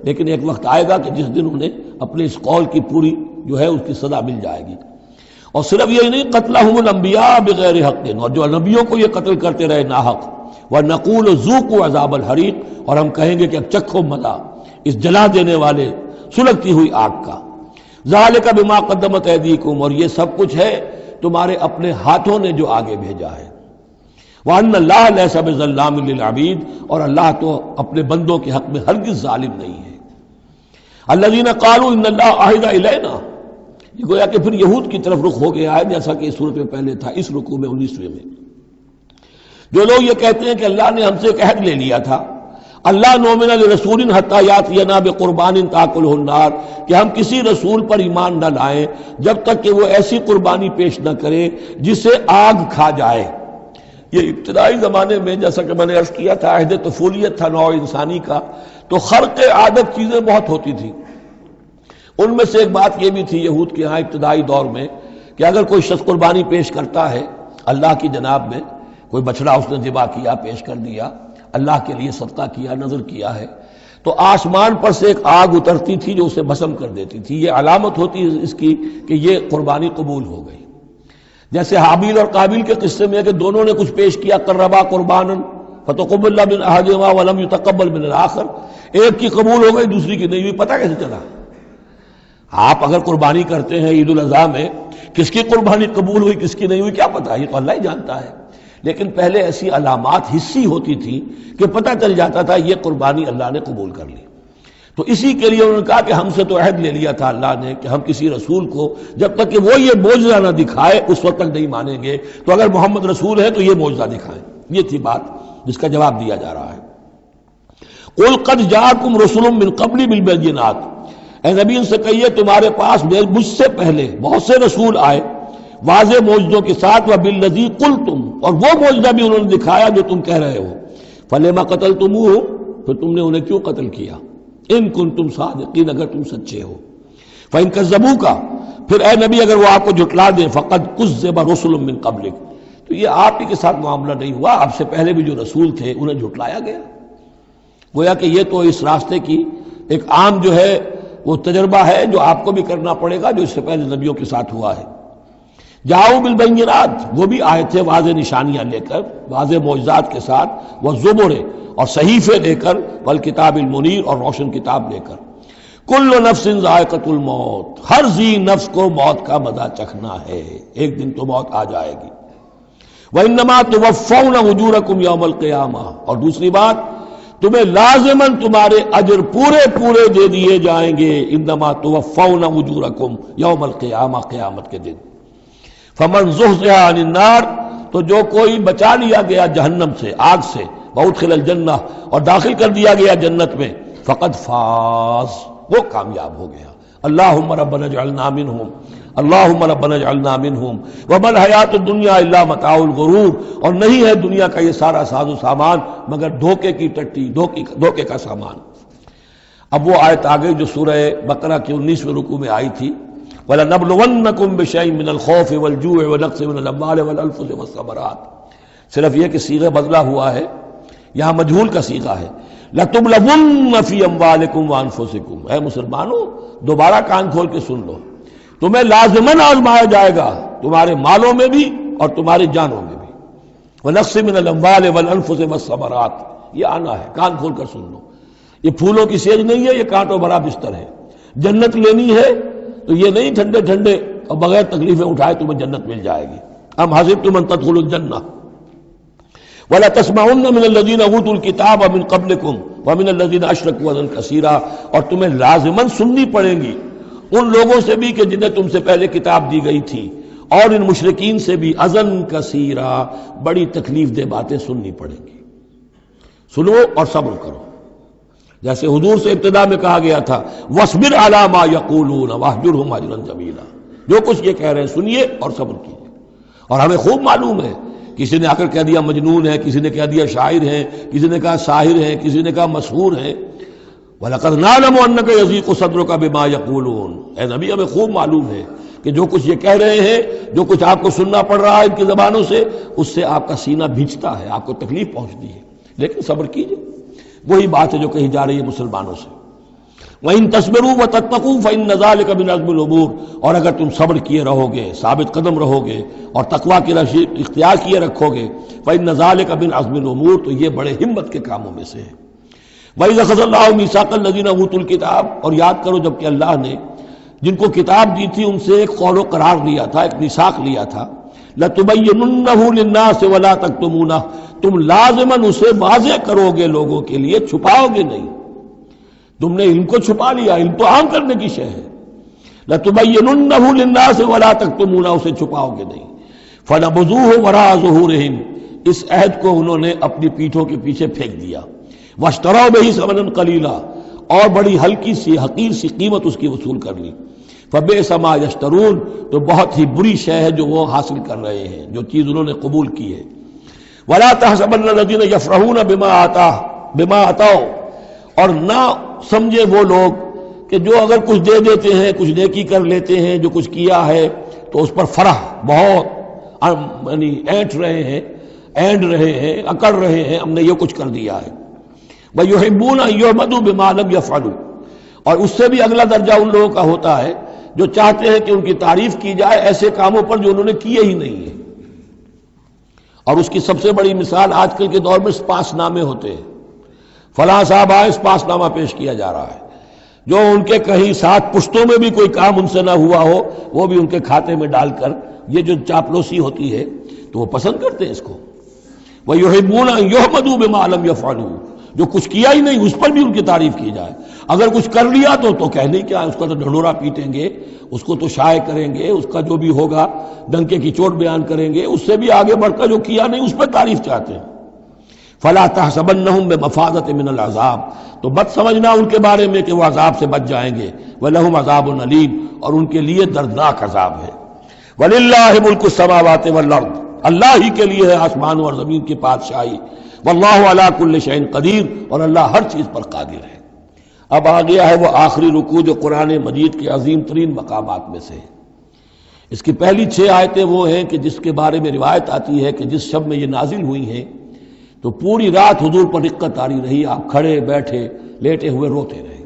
لیکن ایک وقت آئے گا کہ جس دن انہیں اپنے اس قول کی پوری جو ہے اس کی سزا مل جائے گی۔ اور صرف یہی نہیں، قتلہم الانبیاء بغیر حق، اور جو نبیوں کو یہ قتل کرتے رہے ناحق، وَنَقُولُ ذُوقُوا عَذَابَ الْحَرِيقِ، اور ہم کہیں گے کہ اب چکھو مزہ اس جلا دینے والے سلگتی ہوئی آگ کا۔ ذَلِكَ بِمَا قَدَّمَتْ أَيْدِيكُمْ، اور یہ سب کچھ ہے تمہارے اپنے ہاتھوں نے جو آگے بھیجا ہے۔ وَأَنَّ اللَّهَ لَيْسَ بِظَلَّامٍ لِّلْعَبِيدِ، اور اللہ تو اپنے بندوں کے حق میں ہرگز ظالم نہیں ہے۔ الَّذِينَ قَالُوا إِنَّ اللَّهَ عَهِدَ إِلَيْنَا، یہ گویا کہ پھر یہود کی طرف رخ ہو گیا ہے، جیسا کہ اس صورت میں پہلے تھا، اس رکوع میں 19ویں میں۔ جو لوگ یہ کہتے ہیں کہ اللہ نے ہم سے ایک عہد لے لیا تھا، اللہ نؤمن لرسول حتی یاتینا بقربان تاکلہ النار، کہ ہم کسی رسول پر ایمان نہ لائیں جب تک کہ وہ ایسی قربانی پیش نہ کرے جسے آگ کھا جائے۔ یہ ابتدائی زمانے میں جیسا کہ میں نے عرض کیا تھا، عہد طفولیت تھا نوع انسانی کا، تو خرق عادت چیزیں بہت ہوتی تھی۔ ان میں سے ایک بات یہ بھی تھی یہود کے ہاں ابتدائی دور میں کہ اگر کوئی شخص قربانی پیش کرتا ہے اللہ کی جناب میں، کوئی بچڑا اس نے ذبح کیا، پیش کر دیا، اللہ کے لیے صدقہ کیا، نذر کیا ہے، تو آسمان پر سے ایک آگ اترتی تھی جو اسے بھسم کر دیتی تھی۔ یہ علامت ہوتی ہے اس کی کہ یہ قربانی قبول ہو گئی۔ جیسے حابیل اور قابیل کے قصے میں ہے کہ دونوں نے کچھ پیش کیا، قربا قربانا فتقبل من احدہما ولم یتقبل من الآخر، ایک کی قبول ہو گئی دوسری کی نہیں ہوئی۔ پتہ کیسے چلا؟ آپ اگر قربانی کرتے ہیں عید الاضحیٰ میں، کس کی قربانی قبول ہوئی کس کی نہیں ہوئی کیا پتہ، یہ تو اللہ ہی جانتا ہے۔ لیکن پہلے ایسی علامات حسی ہوتی تھی کہ پتہ چل جاتا تھا یہ قربانی اللہ نے قبول کر لی۔ تو اسی کے لیے انہوں نے کہا کہ ہم سے تو عہد لے لیا تھا اللہ نے کہ ہم کسی رسول کو جب تک کہ وہ یہ معجزہ نہ دکھائے اس وقت تک نہیں مانیں گے، تو اگر محمد رسول ہے تو یہ معجزہ دکھائیں۔ یہ تھی بات جس کا جواب دیا جا رہا ہے۔ قُلْ قَدْ جَاءَكُمْ رُسُلٌ مِّن قَبْلِي بِالْبَيِّنَاتِ، اے نبی ان سے کہیے تمہارے پاس مجھ سے پہلے بہت سے رسول آئے واضح معجزوں کے ساتھ، وَبِالَّذِي قُلْتُمْ، اور وہ معجزہ بھی انہوں نے دکھایا جو تم کہہ رہے ہو۔ فَلِمَ قَتَلْتُمُوهُمْ، پھر تم نے انہیں کیوں قتل کیا؟ ان کنتم صادقین، اگر تم سچے ہو۔ فَإِن كَذَّبُوكَ، پھر اے نبی اگر وہ آپ کو جھٹلا دیں، فَقَدْ كُذِّبَ رُسُلٌ مِّن قَبْلِكَ، تو یہ آپ ہی کے ساتھ معاملہ نہیں ہوا، آپ سے پہلے بھی جو رسول تھے انہیں جھٹلایا گیا۔ گویا کہ یہ تو اس راستے کی ایک عام جو ہے وہ تجربہ ہے جو آپ کو بھی کرنا پڑے گا جو اس سے پہلے نبیوں کے ساتھ ہوا ہے۔ جاؤ بالبینات، وہ بھی آئے تھے واضح نشانیاں لے کر، واضح معجزات کے ساتھ، والزبر، اور صحیفے لے کر، والکتاب المنیر، اور روشن کتاب لے کر۔ کل نفس ذائقۃ الموت، ہر ذی نفس کو موت کا مزہ چکھنا ہے، ایک دن تو موت آ جائے گی۔ وَإِنَّمَا تُوَفَّوْنَ أُجُورَكُمْ يَوْمَ الْقِيَامَةِ، اور دوسری بات، تمہیں لازماً تمہارے اجر پورے پورے دے دیے جائیں گے۔ انما توفون اجورکم یوم القیامہ، قیامت کے دن۔ فمن زحزح عن النار، تو جو کوئی بچا لیا گیا جہنم سے، آگ سے، وادخل الجنہ، اور داخل کر دیا گیا جنت میں، فقد فاز، وہ کامیاب ہو گیا۔ اللہم ربنا اجعلنا منہم، اللہم ربنا اجعلنا منہم، وما الحیات الدنیا الا متاع الغرور، اور نہیں ہے دنیا کا یہ سارا ساز و سامان مگر دھوکے کی ٹٹی، دھوکے کا سامان۔ اب وہ آیت آ گئی جو سورہ بقرہ کی 19ویں رکوع میں آئی تھی، وَلَنَبْلُوَنَّكُمْ بِشَيْءٍ مِّنَ الْخَوْفِ وَالْجُوعِ وَنَقْصٍ مِّنَ الْأَمْوَالِ وَالْأَنفُسِ وَالثَّمَرَاتِ، صرف یہ کہ صیغہ بدلا ہوا ہے، یہاں مجہول کا صیغہ ہے۔ لَتُبْلَوُنَّ فِي أَمْوَالِكُمْ وَأَنفُسِكُمْ، اے مسلمانوں دوبارہ کان کھول کے سن لو، تمہیں لازماً آزمایا جائے گا، تمہارے مالوں میں بھی اور تمہاری جانوں میں بھی۔ وَنَقْصٍ مِّنَ الْأَمْوَالِ وَالْأَنفُسِ وَالثَّمَرَاتِ، یہ آنا ہے، کان کھول کر سن لو۔ یہ پھولوں کی سیج نہیں ہے، یہ کانٹوں بھرا بستر ہے۔ جنت لینی ہے تو یہ نہیں ٹھنڈے ٹھنڈے اور بغیر تکلیفیں اٹھائے تمہیں جنت مل جائے گی۔ ام حسبتم ان تدخلوا الجنہ ولا تسمعن من الذين اوتوا الكتاب من قبلكم ومن الذين اشركوا اذى كثيرا، اور تمہیں لازماً سننی پڑے گی ان لوگوں سے بھی کہ جنہیں تم سے پہلے کتاب دی گئی تھی، اور ان مشرکین سے بھی اذًا کثیرا، بڑی تکلیف دہ باتیں سننی پڑیں گی۔ سنو اور صبر کرو، جیسے حضور سے ابتدا میں کہا گیا تھا وَاصْبِرْ عَلَىٰ مَا يَقُولُونَ وَاهْجُرْهُمْ هَجْرًا جَمِيلًا، جو کچھ یہ کہہ رہے ہیں سنیے اور صبر کیجیے۔ اور ہمیں خوب معلوم ہے، کسی نے آ کر کہہ دیا مجنون ہے، کسی نے کہہ دیا شاعر ہے، کسی نے کہا ساحر ہے، کسی نے کہا مسحور ہے۔ وَلَقَدْ نَعْلَمُ أَنَّكَ يَضِيقُ صَدْرُكَ بِمَا يَقُولُونَ، اے نبی ہمیں خوب معلوم ہے کہ جو کچھ یہ کہہ رہے ہیں، جو کچھ آپ کو سننا پڑ رہا ہے ان کی زبانوں سے، اس سے آپ کا سینہ بھیجتا ہے، آپ کو تکلیف پہنچتی ہے، لیکن صبر کیجیے۔ وہی بات ہے جو کہی جا رہی ہے مسلمانوں سے۔ وَإِن تَصْبِرُوا وَتَتَّقُوا فَإِنَّ ذَلِكَ مِنْ عَزْمِ الْأُمُورِ، اور اگر تم صبر کیے رہو گے، ثابت قدم رہو گے اور تقویٰ کی راہ اختیار کیے رکھو گے، فَإِنَّ ذَلِكَ مِنْ عَزْمِ الْأُمُورِ، تو یہ بڑے ہمت کے کاموں میں سے ہے۔ وَإِذْ أَخَذَ اللَّهُ مِيثَاقَ الَّذِينَ أُوتُوا الْكِتَابَ، اور یاد کرو جب کہ اللہ نے جن کو کتاب دی تھی ان سے ایک قول و قرار لیا تھا، ایک میثاق لیا تھا، لَتُبَيِّنُنَّهُ لِلنَّاسِ وَلَا تَكْتُمُونَهُ، تم لازماً اسے واضح کرو گے لوگوں کے لیے، چھپاؤ گے نہیں۔ تم نے علم کو چھپا لیا، علم تو عام کرنے کی شے ہے۔ لَتُبَيِّنُنَّهُ لِلنَّاسِ وَلَا تَكْتُمُونَهُ، اسے چھپاؤ گے نہیں۔ فَنَبَذُوهُ وَرَاءَ ظُهُورِهِمْ، اس عہد کو انہوں نے اپنی پیٹھوں کے پیچھے پھینک دیا۔ وَاشْتَرَوْا بِهِ ثَمَنًا قَلِيلًا، اور بڑی ہلکی سی حقیر سی قیمت اس کی وصول کر لی۔ فَبِئْسَ مَا يَشْتَرُونَ، تو بہت ہی بری شے ہے جو وہ حاصل کر رہے ہیں، جو چیز انہوں نے قبول کی ہے۔ وَلَا تَحْسَبَنَّ الَّذِينَ يَفْرَحُونَ بِمَا آتَاهُ، اور نہ سمجھے وہ لوگ کہ جو اگر کچھ دے دیتے ہیں، کچھ نیکی کر لیتے ہیں، جو کچھ کیا ہے تو اس پر فرح بہت یعنی اینٹ رہے ہیں، اینڈ رہے ہیں، اکڑ رہے ہیں، ہم نے یہ کچھ کر دیا ہے۔ وَيُحِبُّونَ أَن يُحْمَدُوا بِمَا لَمْ يَفْعَلُوا، اور اس سے بھی اگلا درجہ ان لوگوں کا ہوتا ہے جو چاہتے ہیں کہ ان کی تعریف کی جائے ایسے کاموں پر جو انہوں نے کیے ہی نہیں ہیں۔ اور اس کی سب سے بڑی مثال آج کل کے دور میں سپاس نامے ہوتے ہیں، فلاں صاحب آئے سپاس نامہ پیش کیا جا رہا ہے، جو ان کے کہیں ساتھ پشتوں میں بھی کوئی کام ان سے نہ ہوا ہو وہ بھی ان کے کھاتے میں ڈال کر، یہ جو چاپلوسی ہوتی ہے تو وہ پسند کرتے ہیں اس کو۔ وَيُحِبُّونَ أَن يُحْمَدُوا بِمَا لَمْ يَفْعَلُوا، جو کچھ کیا ہی نہیں اس پر بھی ان کی تعریف کی جائے، اگر کچھ کر لیا تو کہنے کیا ہے، اس کا تو ڈھنڈورا پیٹیں گے، اس کو تو شائع کریں گے، اس کا جو بھی ہوگا ڈنکے کی چوٹ بیان کریں گے، اس سے بھی آگے بڑھ کر جو کیا نہیں اس پر تعریف چاہتے ہیں۔ فَلَا تَحْسَبَنَّهُمْ بِمَفَازَةٍ مِّنَ الْعَذَابِ، تو مت سمجھنا ان کے بارے میں کہ وہ عذاب سے بچ جائیں گے۔ وَلَهُمْ عَذَابٌ أَلِيمٌ، اور ان کے لیے دردناک عذاب ہے۔ وَلِلَّهِ مُلْكُ السَّمَاوَاتِ وَالْأَرْضِ، اللہ ہی کے لیے ہے آسمانوں اور زمین کی بادشاہی۔ وَاللَّهُ عَلَىٰ كُلِّ شَيْءٍ قَدِيرٌ، اور اللہ ہر چیز پر قادر ہے۔ اب آ گیا ہے وہ آخری رکوع جو قرآن مجید کے عظیم ترین مقامات میں سے ہے۔ اس کی پہلی 6 آیتیں وہ ہیں کہ جس کے بارے میں روایت آتی ہے کہ جس شب میں یہ نازل ہوئی ہیں تو پوری رات حضور پر رقت آری رہی، آپ کھڑے بیٹھے لیٹے ہوئے روتے رہے۔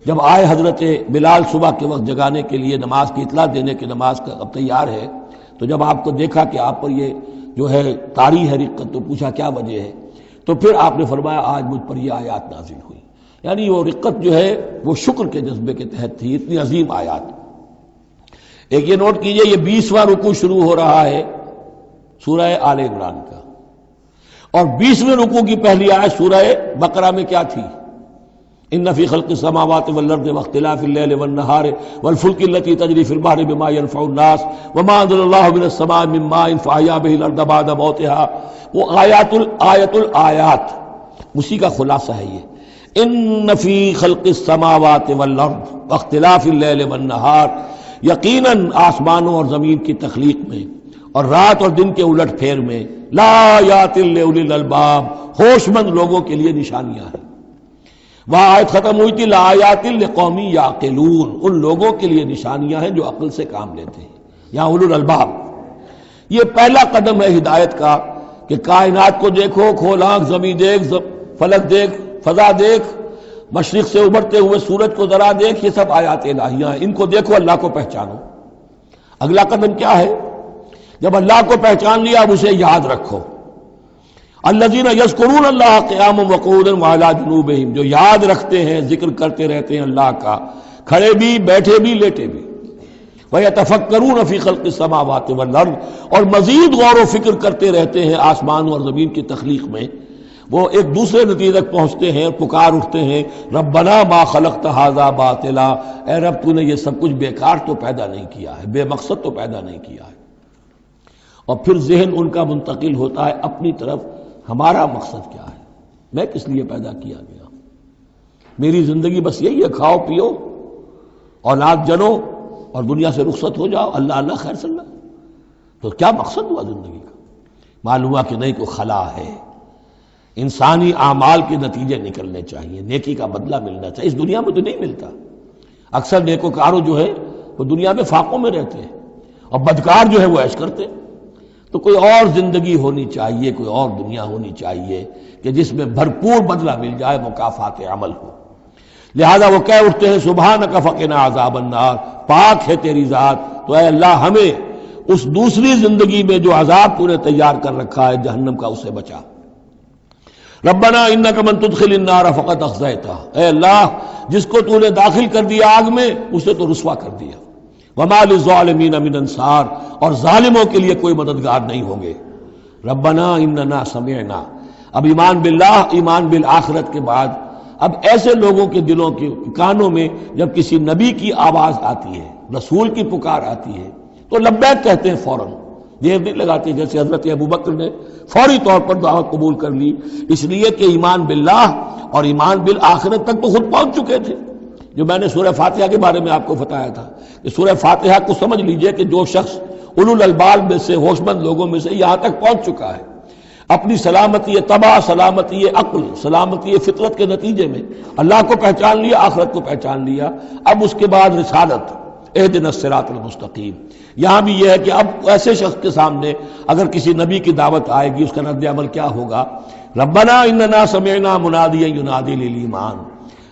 جب آئے حضرت بلال صبح کے وقت جگانے کے لیے، نماز کی اطلاع دینے کہ نماز کا اب تیار ہے، تو جب آپ کو دیکھا کہ آپ پر یہ جو ہے طاری ہے رقت، تو پوچھا کیا وجہ ہے، تو پھر آپ نے فرمایا آج مجھ پر یہ آیات نازل ہوئی۔ یعنی وہ رقت جو ہے وہ شکر کے جذبے کے تحت تھی، اتنی عظیم آیات۔ ایک یہ نوٹ کیجئے، یہ 20واں رکوع شروع ہو رہا ہے سورہ آل عمران کا، اور 20ویں رکوع کی پہلی آیت سورہ بقرہ میں کیا تھی؟ ان فی خلق السماوات والارض واختلاف اللیل والنہار والفلک التی تجری فی البحر بما ينفع الناس وما انزل اللہ من السماء من ماء فاحیا به الارض بعد موتها، وہ آیات الآیات، اسی کا خلاصہ ہے یہ۔ ان فی خلق السماوات والارض واختلاف اللیل والنہار، یقیناً آسمانوں اور زمین کی تخلیق میں اور رات اور دن کے الٹ پھیر میں، لا آیات لأولی الالباب، ہوش مند لوگوں کے لیے نشانیاں ہیں۔ وہاں آیت ختم ہوئی تھی لآیات لقوم یعقلون، ان لوگوں کے لیے نشانیاں ہیں جو عقل سے کام لیتے ہیں، یہاں اولو الالباب۔ یہ پہلا قدم ہے ہدایت کا کہ کائنات کو دیکھو، کھول آنکھ، زمین دیکھ، فلک دیکھ، فضا دیکھ، مشرق سے ابھرتے ہوئے سورج کو ذرا دیکھ، یہ سب آیات الہیہ ہیں، ان کو دیکھو، اللہ کو پہچانو۔ اگلا قدم کیا ہے؟ جب اللہ کو پہچان لیا اب اسے یاد رکھو۔ الذین یذکرون اللہ قیاما وقعودا وعلی جنوبہم، جو یاد رکھتے ہیں، ذکر کرتے رہتے ہیں اللہ کا، کھڑے بھی، بیٹھے بھی، لیٹے بھی۔ وَيَتَفَكَّرُونَ فِي خَلْقِ السَّمَاوَاتِ وَالْأَرْضِ، اور مزید غور و فکر کرتے رہتے ہیں آسمان اور زمین کی تخلیق میں۔ وہ ایک دوسرے نتیجے تک پہنچتے ہیں، پکار اٹھتے ہیں، ربنا ما خلقت ھذا باطلا، اے رب تو نے یہ سب کچھ بیکار تو پیدا نہیں کیا ہے، بے مقصد تو پیدا نہیں کیا ہے۔ اور پھر ذہن ان کا منتقل ہوتا ہے اپنی طرف، ہمارا مقصد کیا ہے، میں کس لیے پیدا کیا گیا، میری زندگی بس یہی ہے، کھاؤ پیو، اولاد جنو اور دنیا سے رخصت ہو جاؤ، اللہ اللہ خیر صلی اللہ۔ تو کیا مقصد ہوا زندگی کا؟ معلوم ہوا کہ نہیں، کوئی خلا ہے، انسانی اعمال کے نتیجے نکلنے چاہیے، نیکی کا بدلہ ملنا چاہیے۔ اس دنیا میں تو نہیں ملتا، اکثر نیکوکاروں جو ہے وہ دنیا میں فاقوں میں رہتے ہیں، اور بدکار جو ہے وہ عیش کرتے ہیں۔ تو کوئی اور زندگی ہونی چاہیے، کوئی اور دنیا ہونی چاہیے کہ جس میں بھرپور بدلہ مل جائے، مکافات عمل ہو۔ لہذا وہ کہہ اٹھتے ہیں سبحانک فقنا عذاب النار، پاک ہے تیری ذات، تو اے اللہ ہمیں اس دوسری زندگی میں جو عذاب تو نے تیار کر رکھا ہے جہنم کا، اسے بچا۔ ربنا انک من تدخل النار فقد اخزیتہ، اے اللہ جس کو تو نے داخل کر دیا آگ میں، اسے تو رسوا کر دیا۔ وما للظالمین من انصار، اور ظالموں کے لیے کوئی مددگار نہیں ہوں گے۔ ربنا اننا سمعنا، اب ایمان باللہ، ایمان بالآخرت کے بعد اب ایسے لوگوں کے دلوں کے کانوں میں جب کسی نبی کی آواز آتی ہے، رسول کی پکار آتی ہے، تو لبیک کہتے ہیں فوراً، دیر نہیں لگاتے، جیسے حضرت ابوبکر نے فوری طور پر دعوت قبول کر لی، اس لیے کہ ایمان باللہ اور ایمان بالآخرت تک تو خود پہنچ چکے تھے۔ جو میں نے سورہ فاتحہ کے بارے میں آپ کو بتایا تھا کہ سورہ فاتحہ کو سمجھ لیجئے کہ جو شخص اولو الالباب میں سے، ہوش مند لوگوں میں سے یہاں تک پہنچ چکا ہے، اپنی سلامتی طبع، سلامتی عقل، سلامتی فطرت کے نتیجے میں اللہ کو پہچان لیا، آخرت کو پہچان لیا، اب اس کے بعد رسالت، اہدنا الصراط المستقیم۔ یہاں بھی یہ ہے کہ اب ایسے شخص کے سامنے اگر کسی نبی کی دعوت آئے گی، اس کا رد عمل کیا ہوگا؟ ربنا اننا سمعنا منادیا ینادی للایمان،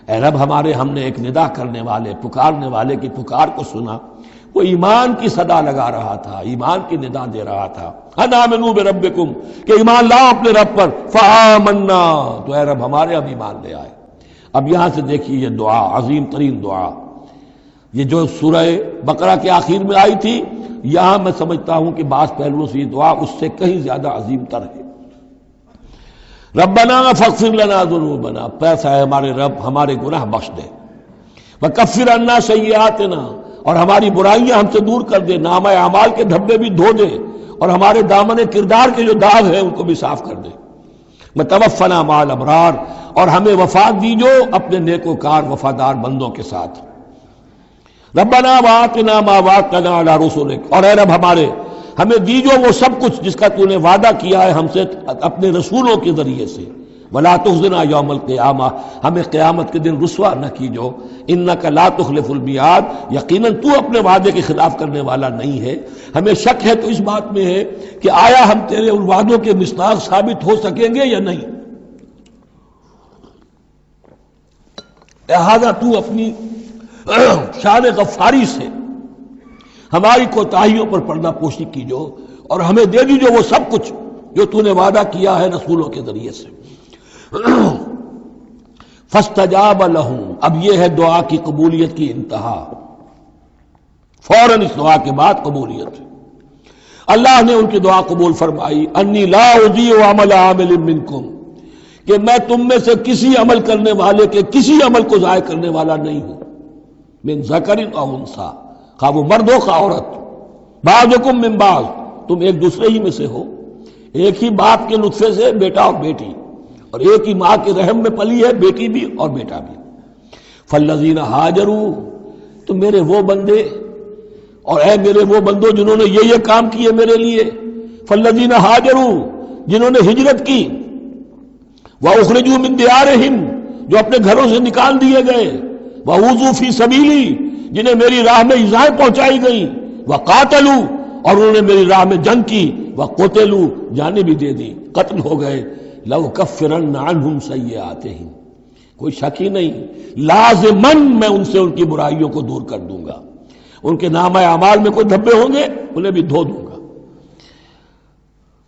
اے رب ہم نے ایک ندا کرنے والے، پکارنے والے کی پکار کو سنا، وہ ایمان کی صدا لگا رہا تھا، ایمان کی ندا دے رہا تھا، ان آمنوا بربکم، کہ ایمان لاؤ اپنے رب پر، فآمنا، تو اے رب ہمارے اب ایمان لے آئے۔ اب یہاں سے دیکھیے یہ دعا، عظیم ترین دعا، یہ جو سورہ بقرہ کے آخر میں آئی تھی، یہاں میں سمجھتا ہوں کہ بعض پہلوؤں سے یہ دعا اس سے کہیں زیادہ عظیم تر ہے۔ ربنا فاغفر لنا ذنوبنا، پیسہ ہے ہمارے رب ہمارے گناہ بخش دے، وکفر عنا سیئاتنا، اور ہماری برائیاں ہم سے دور کر دے، نامہ اعمال کے دھبے بھی دھو دے، اور ہمارے دامن کردار کے جو داغ ہیں ان کو بھی صاف کر دے۔ وتوفنا مع الابرار، اور ہمیں وفات دیجو اپنے نیکوکار وفادار بندوں کے ساتھ۔ ربنا وآتنا ما وعدتنا علی رسلک، اور اے رب ہمیں دیجو وہ سب کچھ جس کا تو نے وعدہ کیا ہے ہم سے اپنے رسولوں کے ذریعے سے۔ ولا تخزنا یوم القیامہ، ہمیں قیامت کے دن رسوا نہ کیجو، انک لا تخلف المیعاد، یقیناً تو اپنے وعدے کے خلاف کرنے والا نہیں ہے۔ ہمیں شک ہے تو اس بات میں ہے کہ آیا ہم تیرے ان وعدوں کے مصداق ثابت ہو سکیں گے یا نہیں، لہذا تو اپنی شان غفاری سے ہماری کوتاہیوں پر پردہ پوشی کیجو اور ہمیں دے دیجو وہ سب کچھ جو تو نے وعدہ کیا ہے رسولوں کے ذریعے سے۔ فاستجاب لہم، اب یہ ہے دعا کی قبولیت کی انتہا، فوراً اس دعا کے بعد قبولیت۔ اللہ نے ان کی دعا قبول فرمائی، انی لا اضیع عمل عامل منکم، کہ میں تم میں سے کسی عمل کرنے والے کے کسی عمل کو ضائع کرنے والا نہیں ہوں، من ذکر او انثی، خواہ وہ مرد ہو خواہ عورت، بعضکم من بعض، تم ایک دوسرے ہی میں سے ہو، ایک ہی باپ کے نطفے سے بیٹا اور بیٹی، اور ایک ہی ماں کے رحم میں پلی ہے بیٹی بھی اور بیٹا بھی۔ فالذین ہاجروا، تو میرے وہ بندے اور اے میرے وہ بندوں جنہوں نے یہ کام کیے میرے لیے، فالذین ہاجروا، جنہوں نے ہجرت کی، وَأُخْرِجُوا مِن دِيَارِهِمْ، جو اپنے گھروں سے نکال دیے گئے، وَأُوذُوا فِي سَبِيلِي، جنہیں میری راہ میں ایذائیں پہنچائی گئیں، وَقَاتَلُوا، اور انہوں نے میری راہ میں جنگ کی، وَقُتِلُوا، جانیں بھی دے دی، قتل ہو گئے، لَأُكَفِّرَنَّ عَنْهُمْ سَيِّئَاتِهِمْ، کوئی شک ہی نہیں، لازماً میں ان سے ان کی برائیوں کو دور کر دوں گا، ان کے نامہ اعمال میں کوئی دھبے ہوں گے انہیں بھی دھو دوں گا،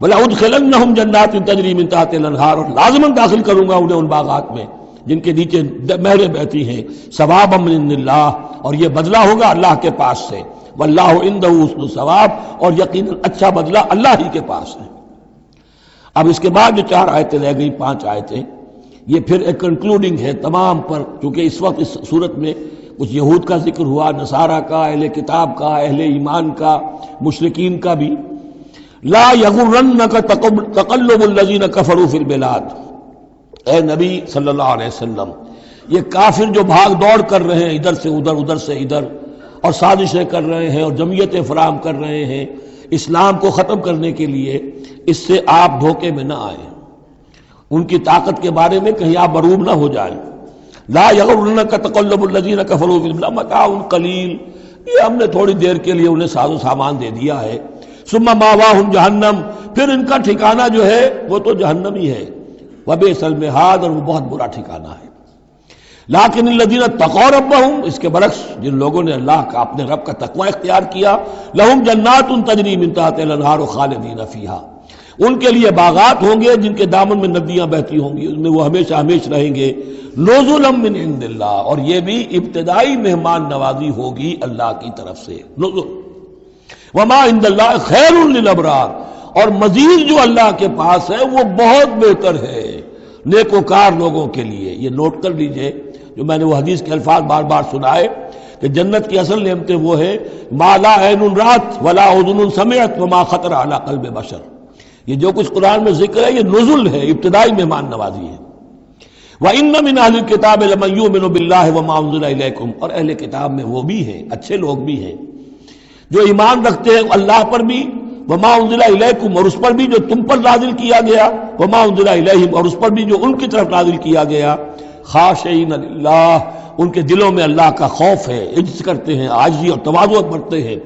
وَلَأُدْخِلَنَّهُمْ جَنَّاتٍ تَجْرِي مِن تَحْتِهَا الْأَنْهَارُ، اور لازماً داخل کروں گا انہیں ان باغات میں جن کے نیچے نہریں بہتی ہیں، ثوابا من عند اللہ، اور یہ بدلہ ہوگا اللہ کے پاس سے، واللہ عنده حسن الثواب، اور یقیناً اچھا بدلہ اللہ ہی کے پاس ہے۔ اب اس کے بعد جو 4 آیتیں رہ گئی، 5 آیتیں، یہ پھر ایک کنکلوڈنگ ہے تمام پر، چونکہ اس وقت اس صورت میں کچھ یہود کا ذکر ہوا، نصارہ کا، اہل کتاب کا، اہل ایمان کا، مشرکین کا بھی۔ لا یغرنک تقلب الذین کفروا فی البلاد، اے نبی صلی اللہ علیہ وسلم، یہ کافر جو بھاگ دوڑ کر رہے ہیں ادھر سے ادھر، ادھر سے ادھر، اور سازشیں کر رہے ہیں اور جمعیتیں فراہم کر رہے ہیں اسلام کو ختم کرنے کے لیے، اس سے آپ دھوکے میں نہ آئیں، ان کی طاقت کے بارے میں کہیں آپ مروب نہ ہو جائیں۔ لا یغرنک تقلب الذین کفروا فی البلاد متاع قلیل، یہ ہم نے تھوڑی دیر کے لیے انہیں ساز و سامان دے دیا ہے، ثم ماواہم جہنم، پھر ان کا ٹھکانہ جو ہے وہ تو جہنم ہی ہے، وبئس المہاد، اور وہ بہت برا ٹھکانہ ہے۔ لیکن الذین اتقوا ربہم، اس کے برعکس جن لوگوں نے اللہ کا اپنے رب کا تقوی اختیار کیا، لہم جنات تجری من تحتہا الانہار خالدین فیہا، ان کے لیے باغات ہوں گے جن کے دامن میں ندیاں بہتی ہوں گی، ان میں وہ ہمیشہ ہمیشہ رہیں گے، نزلا من عند اللہ، اور یہ بھی ابتدائی مہمان نوازی ہوگی اللہ کی طرف سے، نزل، وما عند اللہ خیر للابرار، اور مزید جو اللہ کے پاس ہے وہ بہت بہتر ہے نیکوکار لوگوں کے لیے۔ یہ نوٹ کر لیجئے، جو میں نے وہ حدیث کے الفاظ بار بار سنائے کہ جنت کی اصل نعمتیں وہ ہے ما لا عین رات ولا اذن سمعت وما خطر علی قلب بشر، یہ جو کچھ قرآن میں ذکر ہے یہ نزل ہے، ابتدائی مہمان نوازی ہے۔ وَإِنَّ مِنْ أَهْلِ الْكِتَابِ لَمَن يُؤْمِنُ بِاللَّهِ وَمَا أُنزِلَ إِلَيْكُمْ، اور اہل کتاب میں وہ بھی ہیں، اچھے لوگ بھی ہیں جو ایمان رکھتے ہیں اللہ پر بھی، وما انزل الیکم، اور اس پر بھی جو تم پر نازل کیا گیا، وما انزل الیہم، اور اس پر بھی جو ان کی طرف نازل کیا گیا، خاشعین للہ، ان کے دلوں میں اللہ کا خوف ہے، عجز کرتے ہیں، عاجزی اور تواضع برتتے ہیں،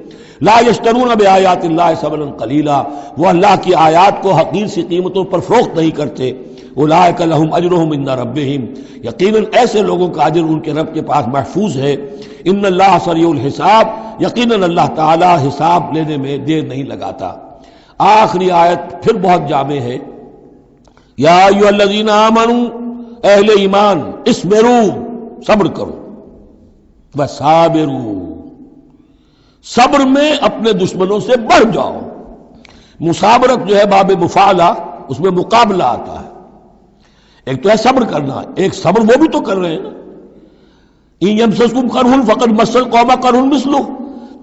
لا یشترون بآیات اللہ ثمنا قلیلا، وہ اللہ کی آیات کو حقیر سی قیمتوں پر فروخت نہیں کرتے، اولئک لہم اجرہم عند ربہم، یقیناً ایسے لوگوں کا اجر ان کے رب کے پاس محفوظ ہے، ان اللہ سریع الحساب، یقیناً اللہ تعالی حساب لینے میں دیر نہیں لگاتا۔ آخری آیت پھر بہت جامع ہے، یا ایھا الذین آمنوا، اہل ایمان، اصبروا، صبر کرو، وصابروا، صبر میں اپنے دشمنوں سے بڑھ جاؤ۔ مصابرت جو ہے باب مفعلہ، اس میں مقابلہ آتا ہے، ایک تو ہے صبر کرنا، ایک صبر وہ بھی تو کر رہے ہیں نا، ان یمسسکم قرح فقد مس القوم قرح مثلہ،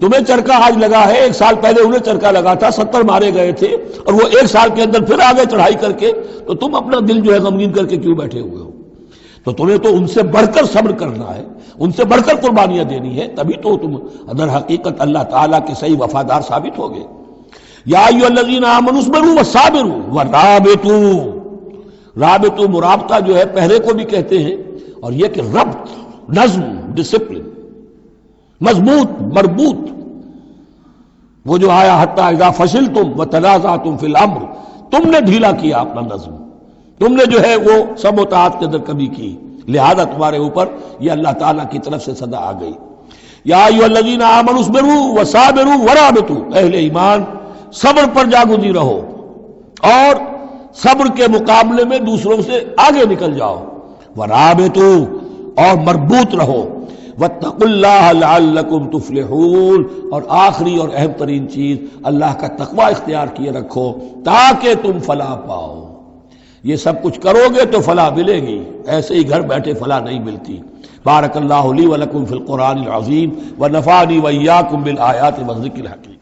تمہیں چرکا آج لگا ہے، 1 سال پہلے انہیں چرکا لگا تھا، 70 مارے گئے تھے، اور وہ 1 سال کے اندر پھر آگے چڑھائی کر کے، تو تم اپنا دل جو ہے غمگین کر کے کیوں بیٹھے ہوئے ہو؟ تو تمہیں تو ان سے بڑھ کر صبر کرنا ہے، ان سے بڑھ کر قربانیاں دینی ہے، تبھی تو تم در حقیقت اللہ تعالیٰ کے صحیح وفادار ثابت ہوگے۔ یا ایھا الذین آمنوا اصبروا وصابروا ورابطوا، رابطوا مرابطہ جو ہے پہرے کو بھی کہتے ہیں، اور یہ کہ ربط، نظم، ڈسپلن، مضبوط، مربوط، وہ جو آیا حتی اذا فشلتم وتنازعتم فی الامر، تم نے ڈھیلا کیا اپنا نظم، تم نے جو ہے وہ سب اطاعت کے اندر کمی کی، لہذا تمہارے اوپر یہ اللہ تعالیٰ کی طرف سے صدا آ گئی۔ یا ایھا الذین آمنوا اصبروا وصابروا ورابطوا، اہل ایمان صبر پر جاگزی رہو اور صبر کے مقابلے میں دوسروں سے آگے نکل جاؤ، ورابطوا اور مربوط رہو، واتقوا اللہ لعلکم تفلحون، اور آخری اور اہم ترین چیز اللہ کا تقوی اختیار کیے رکھو تاکہ تم فلاح پاؤ۔ یہ سب کچھ کرو گے تو فلاح ملے گی، ایسے ہی گھر بیٹھے فلاح نہیں ملتی۔ بارک اللہ لی ولکم فی القرآن العظیم ونفعنی وإیاکم بالآیات والذکر الحکیم۔